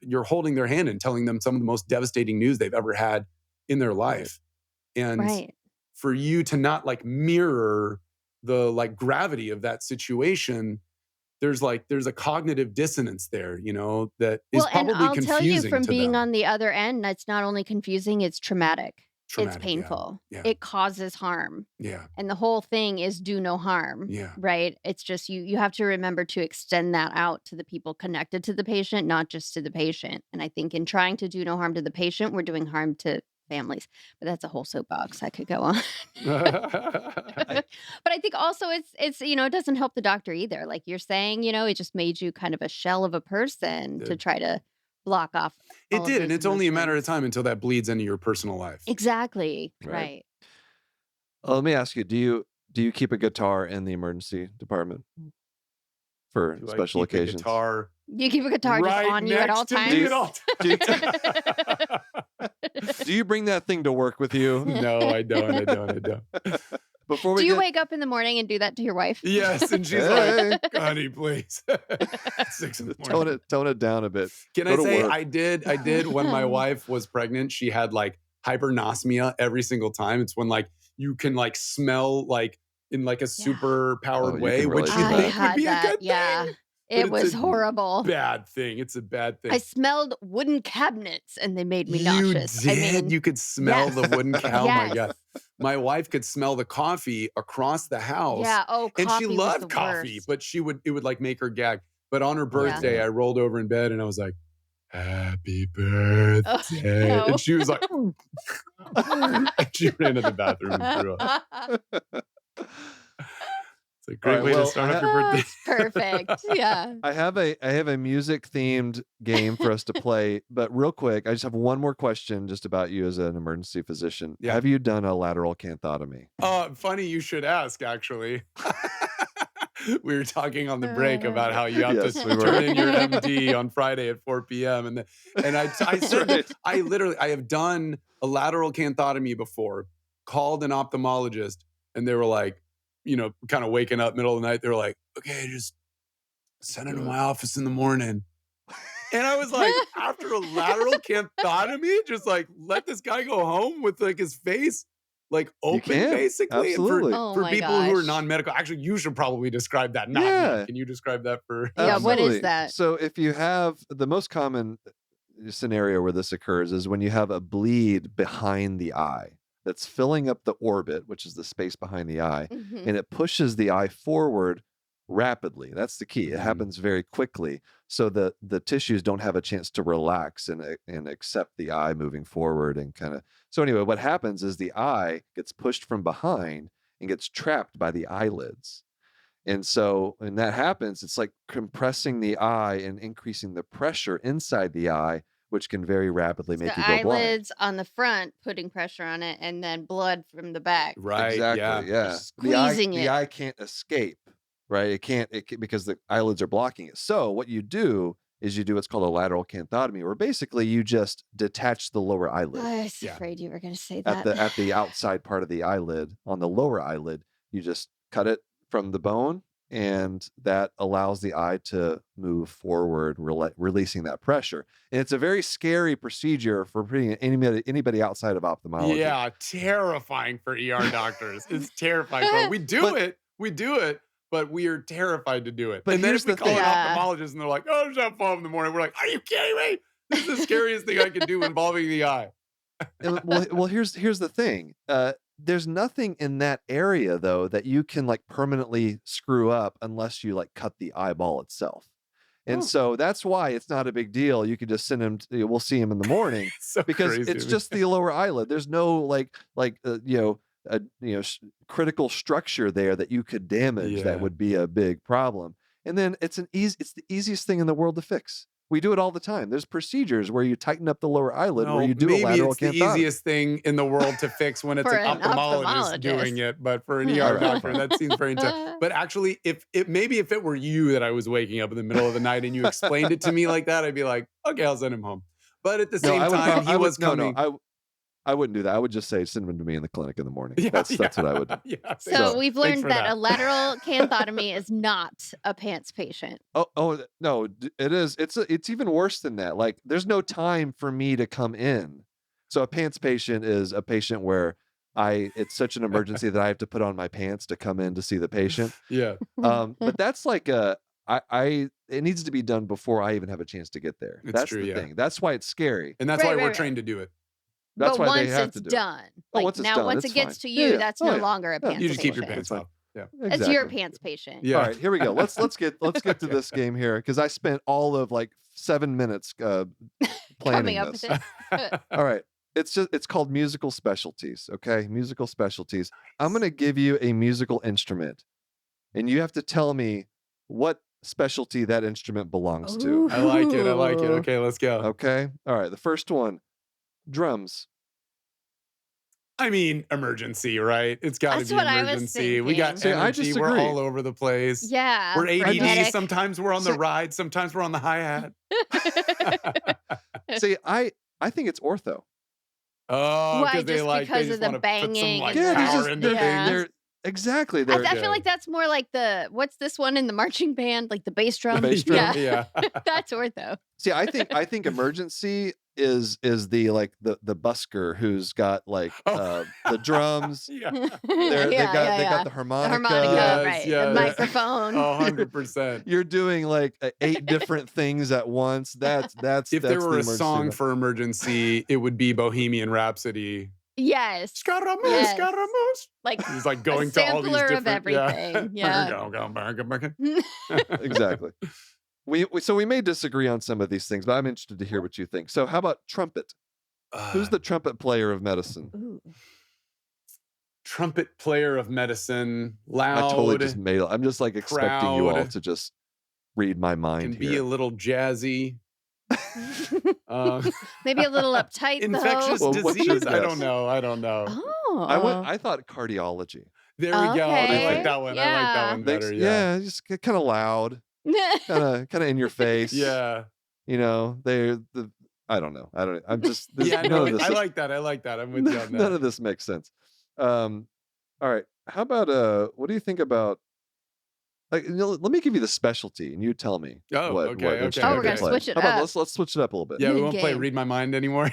you're holding their hand and telling them some of the most devastating news they've ever had in their life. And
right.
for you to not like mirror the like gravity of that situation, there's a cognitive dissonance there, that is
Well, and
probably
I'll tell you
confusing
from
to
being
them.
on the other end, that's not only confusing, it's traumatic. It's
Traumatic, yeah.
painful.
Yeah.
It causes harm.
Yeah.
And the whole thing is do no harm,
Yeah.
right? It's just you have to remember to extend that out to the people connected to the patient, not just to the patient. And I think in trying to do no harm to the patient, we're doing harm to families. But that's a whole soapbox I could go on. But I think also it's it doesn't help the doctor either. Like you're saying, it just made you kind of a shell of a person to
Did.
try to block off
It
all of
did, and
those
it's only a matter of
emotions.
time until that bleeds into your personal life.
Exactly.
Right.
Right.
Let me ask you: do you keep a guitar in the emergency department for
Do I
special
keep a
occasions?
guitar
You keep a guitar just
right
on you at all
next to
times?
me at all
Do you,
times?
do you bring that thing to work with you?
No, I don't.
Before
Do
we
you
get
wake up in the morning and do that to your wife?
Yes, and she's
hey,
like, "Honey, please." 6 in the
tone
morning.
it down a bit.
Can
Go
I
to
say
work.
I did when my wife was pregnant, she had like hypernosmia every single time. It's when like you can like smell like in like a
Yeah.
super
Oh,
powered
you can
way, which
relate to
you'd
I
that.
think would
had
be a
that.
good
Yeah.
thing, but
It
it's a
was horrible.
bad thing. It's a bad
I
thing.
smelled wooden cabinets and they made me
You
nauseous. I
did?
mean,
You could smell
yes.
the wooden cow? Oh my
Yes.
God. My wife could smell the coffee across the house,
Yeah. Oh,
and she
coffee was the
loved coffee,
worst.
but it would like make her gag. But on her
Oh
Yeah.
birthday,
man.
I rolled over in bed and I was like, "Happy
Oh,
birthday." And
no.
she was like, and she ran to the bathroom and threw up. It's a
All
great
right.
way to
Well,
start off your birthday.
It's perfect. Yeah.
I have a music themed game for us to play, but real quick, I just have one more question just about you as an emergency physician.
Yeah.
Have you done a lateral canthotomy?
Funny you should ask, actually. We were talking on the break about how you have to
Yes, we were.
turn in your MD on Friday at 4 p.m. And I said,
Right.
I have done a lateral canthotomy before, called an ophthalmologist, and they were like, kind of waking up middle of the night. They were like, okay, just send him to my office in the morning. And I was like, after a lateral canthotomy, just like let this guy go home with like his face like
You
open,
can.
basically. And
Absolutely.
Oh
for
my
people who are
gosh.
non-medical, actually, you should probably describe that, not me.
Yeah.
Can you describe that for
Yeah, what
non-medical?
is
Absolutely.
that?
So if you have the most common scenario where this occurs is when you have a bleed behind the eye that's filling up the orbit, which is the space behind the eye,
Mhm.
and it pushes the eye forward rapidly. That's the key. It
Mhm.
happens very quickly, so the tissues don't have a chance to relax and accept the eye moving forward and kind of. So anyway, what happens is the eye gets pushed from behind and gets trapped by the eyelids. And so when that happens, it's like compressing the eye and increasing the pressure inside the eye, which can very rapidly
The
make you go blind.
eyelids on the front putting pressure on it and then blood from the back.
Right.
Exactly.
Yeah.
Yeah.
Squeezing
The
it.
eye can't escape, right? It can't because the eyelids are blocking it. So what you do is you do what's called a lateral canthotomy, where basically you just detach the lower eyelid
I was
Yeah.
afraid you were going to say
at
that.
the outside part of the eyelid. On the lower eyelid, you just cut it from the bone, and that allows the eye to move forward, releasing that pressure. And it's a very scary procedure for anybody outside of ophthalmology.
Yeah, terrifying for ER doctors. It's terrifying. We do it, but we are terrified to do it.
But
And then
here's
if we
the
call an
thing.
Yeah.
ophthalmologist and they're like, "Oh, it's at 12 in the morning," we're like, "Are you kidding me? This is the scariest thing I could do involving the eye."
Well, here's the thing. There's nothing in that area though that you can like permanently screw up unless you like cut the eyeball itself. And
Oh.
so that's why it's not a big deal. You could just send him. We'll see him in the morning
So
because
crazy
it's
to me.
just the lower eyelid. There's no critical structure there that you could damage.
Yeah.
That would be a big problem. And then it's the easiest thing in the world to fix. We do it all the time. There's procedures where you tighten up the lower eyelid, where
Well,
you do a
maybe
lateral
it's the
canthotomy.
easiest thing in the world to fix when it's
For
an
an
ophthalmologist doing
ophthalmologist.
it, but for an
All
ER
right,
doctor,
fine.
that seems very intense. But actually, if it were you that I was waking up in the middle of the night and you explained it to me like that, I'd be like, okay, I'll send him home. But at the
No,
same time, he was coming.
I wouldn't do that. I would just say send him to me in the clinic in the morning.
Yeah,
That's what I would do.
Yeah,
So
So,
we've
thanks
learned
for
that a
that.
lateral canthotomy is not a pants patient.
Oh no, it is. It's even worse than that. Like there's no time for me to come in. So a pants patient is a patient where it's such an emergency that I have to put on my pants to come in to see the patient.
Yeah.
But that's like it needs to be done before I even have a chance to get there.
It's
That's
true,
the
yeah.
thing. That's why it's scary.
And that's
Right,
why we're
right.
trained to do it.
That's
But
why they
once
have
it's
to do it.
done,
Oh,
like
once it's
now,
done,
once
it's
it gets
fine.
to
Yeah,
you,
yeah.
that's
Oh,
no
yeah.
longer a
Yeah.
pants
You just keep your
patient.
pants off. Yeah.
It's your
Exactly.
pants patient.
Yeah.
All right, here we go. Let's get to this game here because I spent all of like 7 minutes planning
Coming up with
this.
it.
All right. It's called musical specialties, okay? Musical specialties. I'm going to give you a musical instrument and you have to tell me what specialty that instrument belongs to.
I like it. I like it.
Ooh.
Okay, let's go.
Okay? All right, the first one. Drums.
I mean, emergency, right? It's got to
That's
be
what I was
emergency. We got
thinking.
See, I
energy. We're
disagree.
all over the place.
Yeah.
We're ADD.
frenetic.
Sometimes we're on the
See-
ride. Sometimes we're on the hi-hat.
See, I think it's ortho.
Oh,
Why?
because they
Just
they
because
just
of the
want to put some
banging
like
and
Yeah,
power into
yeah.
things.
they're exactly.
I
They're
feel like that's more like what's this one in the marching band? Like the bass drum?
bass drum?
Yeah.
Yeah.
That's ortho.
See, I think emergency is the like the busker who's got like
Oh.
the drums.
Yeah.
They got the
The
harmonica.
harmonica,
Yes,
right.
yes.
The microphone.
100%.
You're doing like 8 different things at once. That's
If there
the
were a
emergency
song
room.
for emergency, it would be Bohemian Rhapsody.
Yes.
Scaramouche,
Yes.
Scaramouche.
Like
He's like
a
going to all these
sampler
different
of everything. Yeah.
Exactly. So we may disagree on some of these things, but I'm interested to hear what you think. So how about trumpet? Who's the trumpet player of medicine?
Ooh.
trumpet player of medicine? Loud.
I totally just made it. I'm just like expecting you all
proud,
to just read my mind
can be
here.
a little jazzy.
Maybe a little uptight
Infectious
though.
Well, what's your
disease? I
guess?
don't know. I don't know.
Oh.
I thought cardiology.
There we go.
Okay.
I like that one. I like that
Yeah.
one better. Yeah.
Just kind of loud, kind of in your face.
Yeah.
You know, I don't know. I'm just
Yeah.
none
No,
of this.
I like that. I like that. I'm with you on
None
that.
of this makes sense. All right. How about what do you think about like let me give you the specialty and you tell me
Oh,
what
okay, okay,
instrument
Oh, we're
to
gonna
play.
switch it
How about
up.
let's switch it up a little bit.
Yeah, we
New
won't play
game.
read my mind anymore.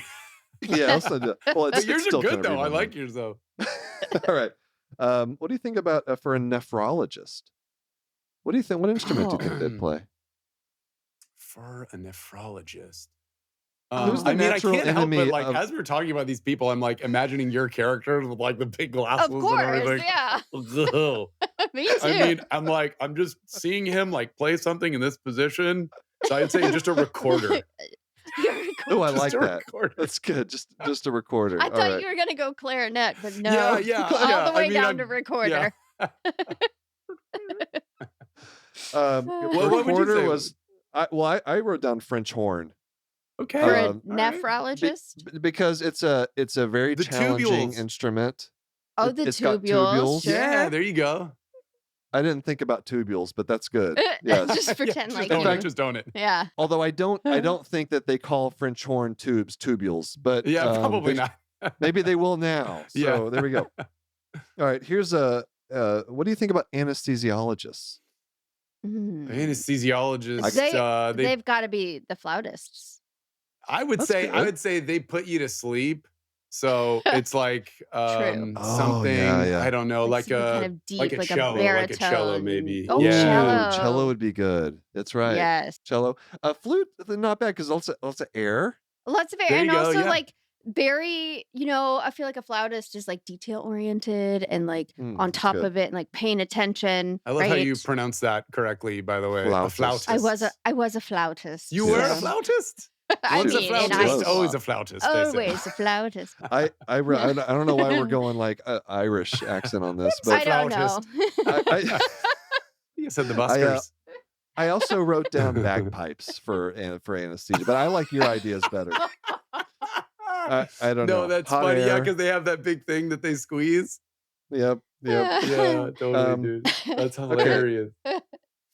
Yeah, let's not do that. Well, it's
But yours
still
are good
kinda
though.
read
I
my
like
mind.
yours though.
All right. What do you think about for a nephrologist? What do you think? What instrument do you think they'd play?
For a nephrologist.
Who's the
I mean, I
natural
can't help but
enemy
like
of-
as we're talking about these people, I'm like imagining your characters with like the big glasses
Of
and
course.
everything.
Yeah.
Ugh.
Me too.
I mean, I'm just seeing him like play something in this position. So I'd say just a recorder.
Oh, I
Just
like
a
that.
recorder.
That's good. Just a recorder.
I
All
thought
right.
you were gonna go clarinet, but no.
Yeah,
All
yeah.
the way
I mean,
down
I'm-
to recorder.
The
What would you
recorder
say?
was I wrote down French horn.
Okay.
For a
Um,
all right.
nephrologist?
Because it's a very
The
challenging
tubules.
instrument.
Oh, the
It's got
tubules.
tubules.
Sure.
Yeah, there you go.
I didn't think about tubules, but that's good. Yes.
Just pretend like
own
you.
it. Just own it.
Yeah.
Although I don't think that they call French horn tubes tubules, but
Yeah, probably not.
maybe they will now. So
Yeah.
there we go. All right, here's a what do you think about anesthesiologists?
Anesthesiologists,
they've got to be the flautists.
I would say they put you to sleep. So it's like
True.
something,
yeah.
I don't know, like
kind of deep,
like a cello maybe.
Oh,
Yeah.
Cello would be good. That's right.
Yes.
Cello. Flute, not bad because lots of air.
Lots of air.
There
And
you go,
also
yeah.
like very, I feel like a flautist is like detail oriented and like on top
good.
of it and like paying attention.
I love how you
right?
pronounce that correctly, by the way. A
Flautist.
flautist.
I was a flautist.
You were a
Yes.
flautist?
I
Once a
mean, in
flautist,
high school.
always a flautist. they say.
Always a flautist.
I don't know why we're going like Irish accent on this,
I
but
don't know.
You said the buskers.
I also wrote down bagpipes for anesthesia, but I like your ideas better. I don't know.
No, that's
Hot
funny. Yeah,
air.
because they have that big thing that they squeeze.
Yep.
Yeah, totally, dude. That's hilarious.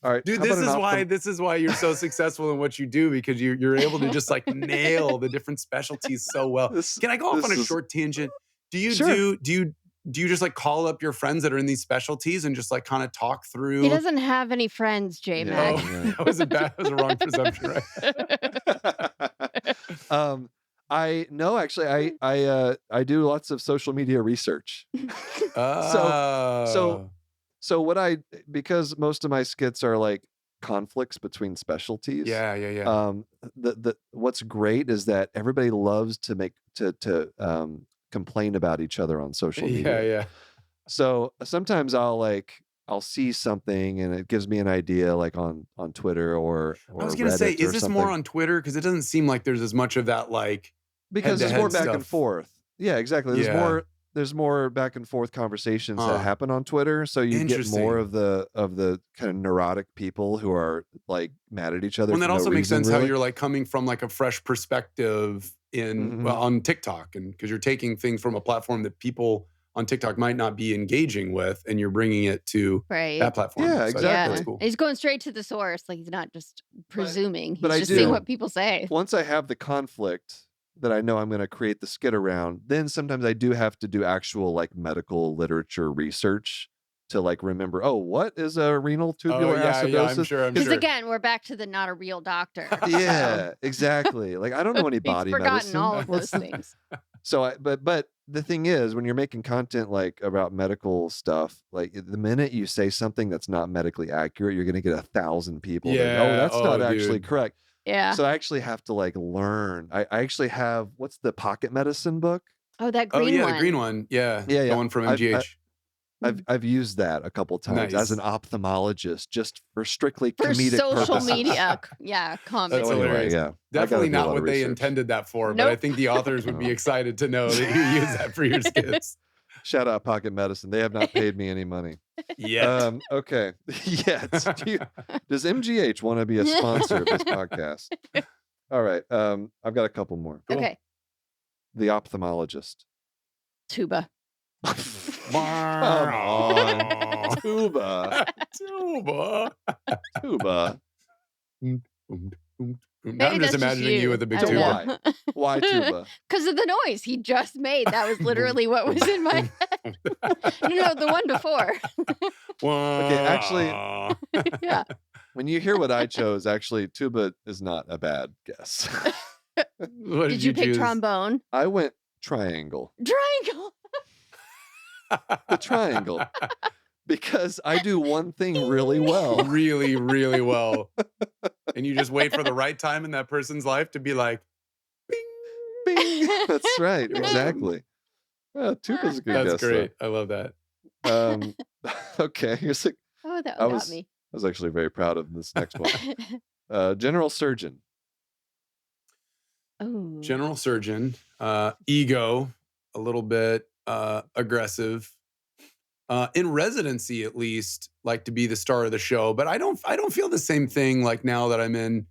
All right,
Dude,
how about
this is why you're so successul in what you do, because you're able to just like nail the different specialties so well. Can I go off on a short tangent? Do you
Sure.
do you just like call up your friends that are in these specialties and just like kind of talk through?
He doesn't have any friends, J Mac.
That was that was a wrong presumption, right?
Actually, I do lots of social media research. So what because most of my skits are like conflicts between specialties.
Yeah.
The what's great is that everybody loves to make to complain about each other on social media.
Yeah.
So sometimes I'll see something and it gives me an idea like on Twitter or
I was gonna
Reddit
say, is this
something.
more on Twitter? Because it doesn't seem like there's as much of that like
Because there's more
head-to-head
back and
stuff.
forth. Yeah, exactly. There's more back and forth conversations that happen on Twitter, so you get more of the kind of neurotic people who are like mad at each other.
Well, and that also makes sense
really.
how you're like coming from like a fresh perspective on TikTok, and because you're taking things from a platform that people on TikTok might not be engaging with, and you're bringing it to that platform.
Yeah,
So
exactly.
that's cool.
He's going straight to the source. Like he's not just presuming.
But
he's just seeing what people say.
Once I have the conflict that I know I'm going to create the skit around, then sometimes I do have to do actual like medical literature research to like remember, what is a renal tubular acidosis?
Yeah, I'm sure.
Because again, we're back to the not a real doctor.
Yeah, exactly. Like I don't know any body
He's forgotten
medicine.
all of those things.
So, but the thing is, when you're making content like about medical stuff, like the minute you say something that's not medically accurate, you're going to get 1,000 people.
Yeah.
That, that's not actually correct.
Yeah.
So I actually have to like learn. I actually have, what's the pocket medicine book?
Oh, that green one.
The green one. Yeah.
Yeah.
The one from MGH.
I've used that a couple times as an ophthalmologist, just for strictly comedic
social
purposes.
media. Comedy.
That's hilarious.
Yeah,
definitely not what they intended that for, but I think the authors would be excited to know that you use that for your skits.
Shout out Pocket Medicine. They have not paid me any money.
Yet.
Okay. Yet. Does MGH want to be a sponsor of this podcast? All right. I've got a couple more.
Cool.
Okay.
The ophthalmologist.
Tuba.
Come on. Tuba.
Now I'm just imagining you with a big tuba.
Why tuba?
Because of the noise he just made. That was literally what was in my head. No, the one before.
Okay, actually,
Yeah.
when you hear what I chose, actually, tuba is not a bad guess.
Did
you pick trombone?
I went triangle.
Triangle.
The triangle. Because I do one thing really well.
Really, really well. And you just wait for the right time in that person's life to be like, bing,
bing. That's right. Exactly. Tuba's a good guess.
That's great. I love that.
Okay. Here's
that got me.
I was actually very proud of this next one. General surgeon.
Oh.
General surgeon. Ego. A little bit aggressive. In residency, at least, like to be the star of the show, but I don't feel the same thing like now that I'm in,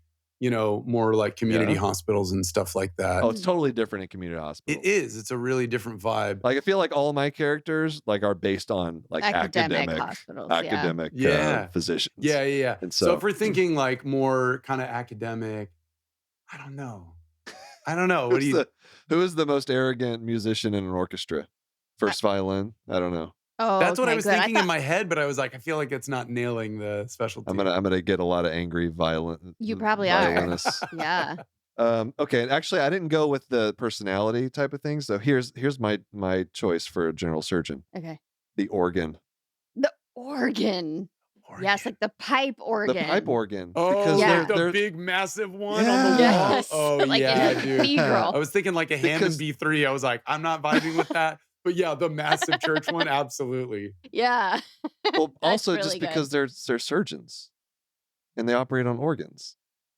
more like community
Yeah.
hospitals and stuff like that.
Oh, it's totally different in community hospitals.
It is. It's a really different vibe.
Like I feel like all of my characters are based on like academic
hospitals.
physicians.
Yeah.
And
So if we're thinking like more kind of academic, I don't know. What do you?
Who is the most arrogant musician in an orchestra? First violin? I don't know.
Oh,
that's what I was thinking
in
my head, but I was like, I feel like it's not nailing the specialty.
I'm gonna get a lot of angry violin.
You probably
violinists.
are. Yeah.
Okay. Actually, I didn't go with the personality type of thing. So here's my choice for a general surgeon.
Okay.
The organ.
The organ. Yes, like the pipe organ.
The pipe organ.
Oh,
because
yeah. The big, massive one on the wall.
Yes.
Oh,
like
yeah,
in a
dude.
cathedral.
I was thinking like a Hammond B3. I was like, I'm not vibing with that. But yeah, the massive church one, absolutely.
Yeah.
Well, also
really
just because they're surgeons and they operate on organs.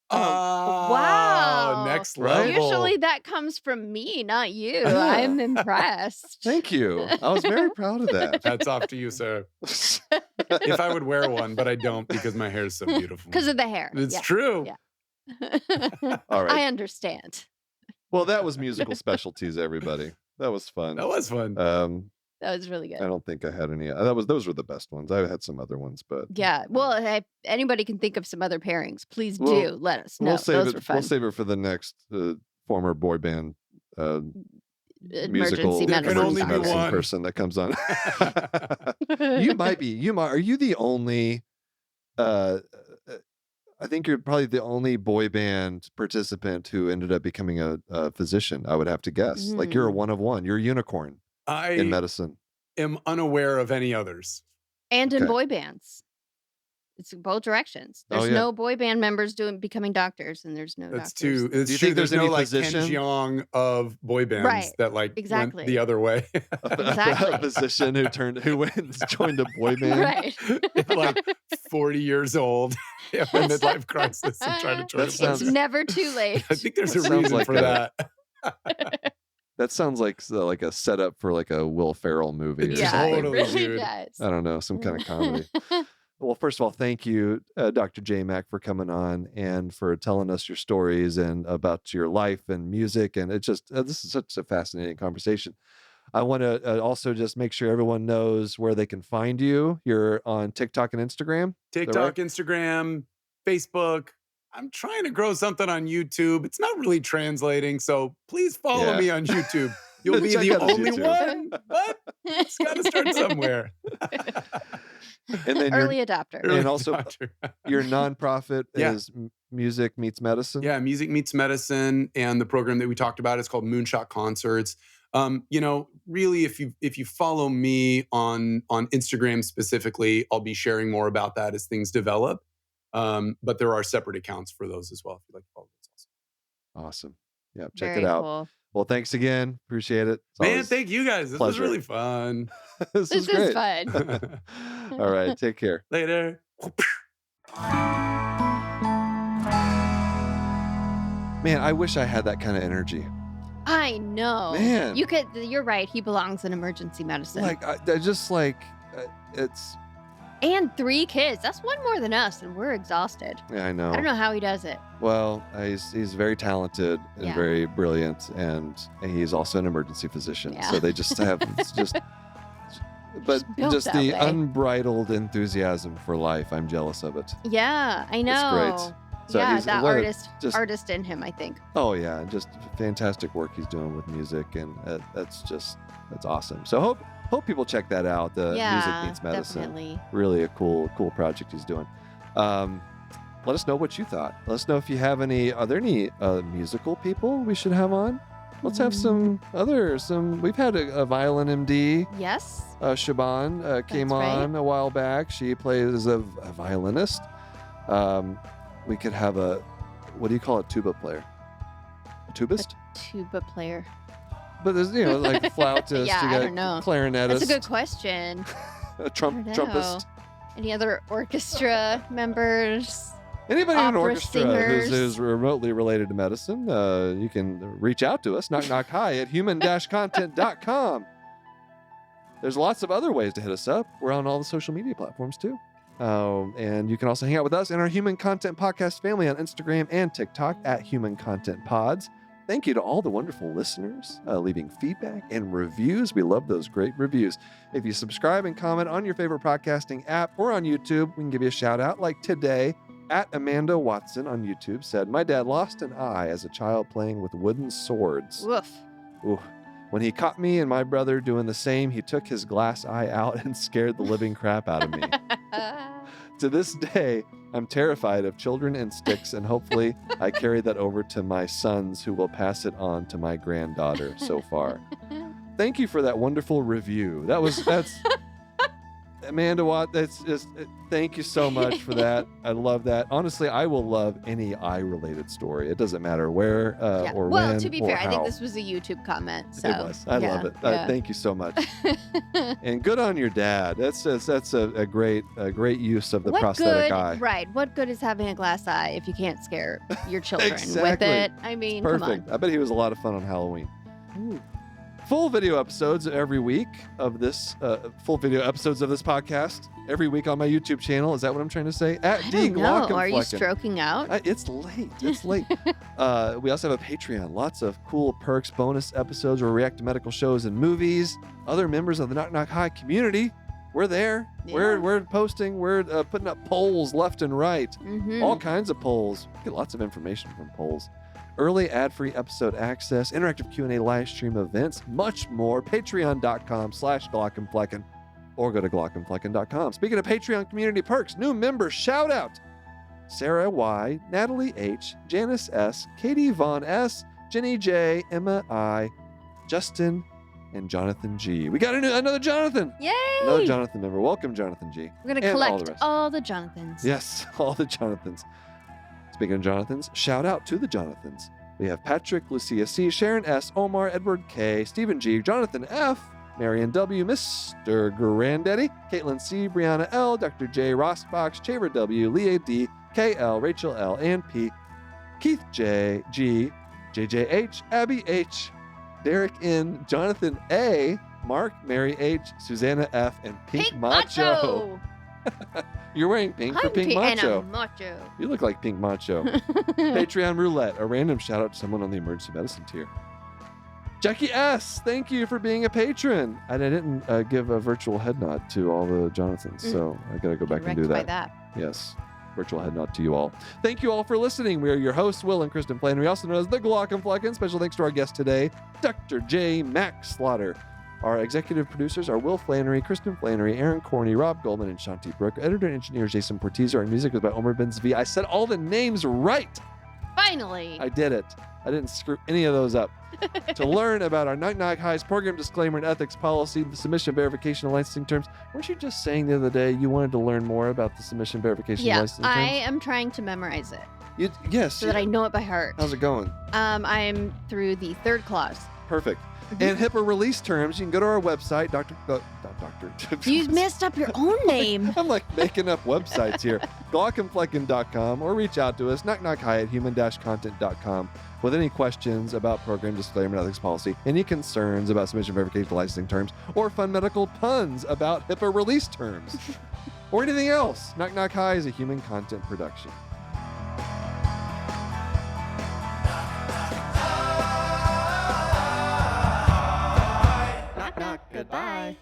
Oh,
wow.
Next level.
Usually that comes from me, not you. I'm impressed.
Thank you. I was very proud of that.
That's off to you, sir. If I would wear one, but I don't because my hair is so beautiful.
Because of the hair.
It's true.
Yeah.
All right.
I understand.
Well, that was musical specialties, everybody. That was fun.
That was fun.
That was really good.
I don't think I had any. Those were the best ones. I had some other ones, but
yeah. Well, if anybody can think of some other pairings, please do let us know. Those were fun.
We'll save it for the next former boy band
emergency
medicine person that comes on. You might be. Are you the only? I think you're probably the only boy band participant who ended up becoming a physician. I would have to guess. Like you're a one of one. You're a unicorn in medicine.
Am unaware of any others.
And in boy bands. It's both directions. There's no boy band members becoming doctors, and there's no
That's
doctors.
too. It's
Do you
true.
think there's
no
any
like
physician?
Ken Jeong of boy bands that like went the other way.
Exactly.
A physician who joined a boy band.
Right.
Like 40 years old, in midlife crisis, and trying to join.
It's never too late.
I think there's a reason for that.
That sounds like a setup for like a Will Ferrell movie. Or
Yeah,
something.
it really does.
I don't know, some kind of comedy. Well, first of all, thank you, Dr. J. Mack, for coming on and for telling us your stories and about your life and music. And it's just, this is such a fascinating conversation. I want to also just make sure everyone knows where they can find you. You're on TikTok and Instagram?
TikTok, right? Instagram, Facebook. I'm trying to grow something on YouTube. It's not really translating, so please follow me on YouTube. You'll be the only one, but it's got to start somewhere.
And then
early adopter.
And also your nonprofit is Music Meets Medicine.
Yeah, Music Meets Medicine, and the program that we talked about is called Moonshot Concerts. Really, if you follow me on Instagram specifically, I'll be sharing more about that as things develop. But there are separate accounts for those as well if you'd like to follow those also.
Awesome. Yeah, check it out. Cool. Well, thanks again. Appreciate it.
Man, thank you guys. This was really fun.
This is
great. Fun.
All right. Take care.
Later.
Man, I wish I had that kind of energy.
I know.
Man.
You're right. He belongs in emergency medicine.
It's.
And 3 kids. That's one more than us, and we're exhausted.
Yeah, I know.
I don't know how he does it.
Well, he's very talented and very brilliant, and he's also an emergency physician. Yeah. So they just have just the unbridled enthusiasm for life. I'm jealous of it.
Yeah, I know.
It's great. So
yeah, that artist in him, I think.
Oh yeah, just fantastic work he's doing with music, and that's awesome. So hope people check that out. The Music Meets Medicine.
Definitely.
Really a cool project he's doing. Let us know what you thought. Let us know if you have any. Are there any musical people we should have on? Let's have some. We've had a violin MD.
Yes.
Shaban came on a while back. She plays as a violinist. We could have what do you call a tuba player? A tubist?
A tuba player.
But there's, like a flautist,
yeah,
you got
I don't know.
Clarinetist.
That's a good question.
A trumpist.
Any other orchestra members?
Anybody in an orchestra
singers?
who's remotely related to medicine, you can reach out to us, knock-knock-hi at human-content.com. There's lots of other ways to hit us up. We're on all the social media platforms too. And you can also hang out with us and our Human Content Podcast family on Instagram and TikTok at Human Content Pods. Thank you to all the wonderful listeners leaving feedback and reviews. We love those great reviews. If you subscribe and comment on your favorite podcasting app or on YouTube, we can give you a shout out. Like today, at Amanda Watson on YouTube said, "My dad lost an eye as a child playing with wooden swords.
Woof.
Ooh. When he caught me and my brother doing the same, he took his glass eye out and scared the living crap out of me. To this day, I'm terrified of children and sticks, and hopefully I carry that over to my sons, who will pass it on to my granddaughter so far." Thank you for that wonderful review. That's Amanda Watt, that's just, thank you so much for that. I love that. Honestly, I will love any eye-related story. It doesn't matter where or when.
Well, to be fair,
how.
I think this was a YouTube comment. So.
It was. I love it. Thank you so much. And good on your dad. That's a great use of the prosthetic eye.
Right. What good is having a glass eye if you can't scare your children
Exactly.
with it? I mean,
perfect.
Come on.
I bet he was a lot of fun on Halloween.
Ooh.
Full video episodes every week of this podcast every week on my YouTube channel. Is that what I'm trying to say? At
I don't know. Are you
Glaucomfleckens.
stroking out?
It's late. It's late. We also have a Patreon. Lots of cool perks, bonus episodes where we react to medical shows and movies. Other members of the Knock Knock High community. We're there.
Yeah.
We're posting. We're putting up polls left and right.
Mm-hmm.
All kinds of polls. Get lots of information from polls. Early ad-free episode access, interactive Q&A live stream events, much more. Patreon.com/Glaucomflecken or go to Glaucomflecken.com. Speaking of Patreon community perks, new members, shout out Sarah Y, Natalie H, Janice S, Katie Vaughn S, Jenny J, Emma I, Justin, and Jonathan G. We got another Jonathan.
Yay!
Another Jonathan member. Welcome, Jonathan G.
We're going to collect all the Jonathans.
Yes, all the Jonathans. Speaking of Jonathans, shout out to the Jonathans. We have Patrick, Lucia C, Sharon S, Omar, Edward K, Stephen G, Jonathan F, Marion W, Mr. Granddaddy, Caitlin C, Brianna L, Dr. J, Ross Fox, Chaver W, Leah D, KL, Rachel L, and P, Keith J, G, JJH, Abby H, Derek N, Jonathan A, Mark, Mary H, Susanna F, and Pink Macho. You're wearing pink for Pink Macho.
And a macho.
You look like Pink Macho. Patreon Roulette, a random shout out to someone on the emergency medicine tier. Jackie S, thank you for being a patron. And I didn't give a virtual head nod to all the Jonathans, so I got to go back and do that. Yes, virtual head nod to you all. Thank you all for listening. We are your hosts, Will and Kristen Flannery, also known as the Glaucomfleckens. Special thanks to our guest today, Dr. J. Mack Slaughter. Our executive producers are Will Flannery, Kristen Flannery, Aaron Corney, Rob Goldman, and Shanti Brooke. Editor and engineer Jason Portiza. Our music was by Omer Ben-Zvi. I said all the names right.
Finally.
I did it. I didn't screw any of those up. To learn about our Knock Knock High's program disclaimer and ethics policy, the submission verification and licensing terms. Weren't you just saying the other day you wanted to learn more about the submission verification and licensing terms?
I am trying to memorize it.
Yes.
So that I know it by heart.
How's it going?
I'm through the third clause.
Perfect. And HIPAA release terms, you can go to our website,
You messed up your own name.
I'm like making up websites here. Glaucomflecken.com or reach out to us, knockknockhigh@human-content.com with any questions about program disclaimer and ethics policy, any concerns about submission verification licensing terms, or fun medical puns about HIPAA release terms, or anything else. Knock Knock High is a human content production.
Goodbye.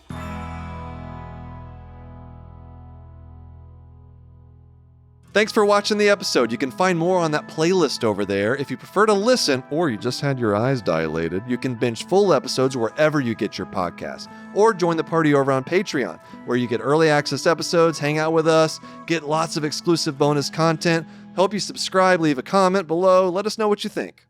Thanks for watching the episode. You can find more on that playlist over there. If you prefer to listen, or you just had your eyes dilated, you can binge full episodes wherever you get your podcasts. Or join the party over on Patreon, where you get early access episodes, hang out with us, get lots of exclusive bonus content. Help you subscribe, leave a comment below. Let us know what you think.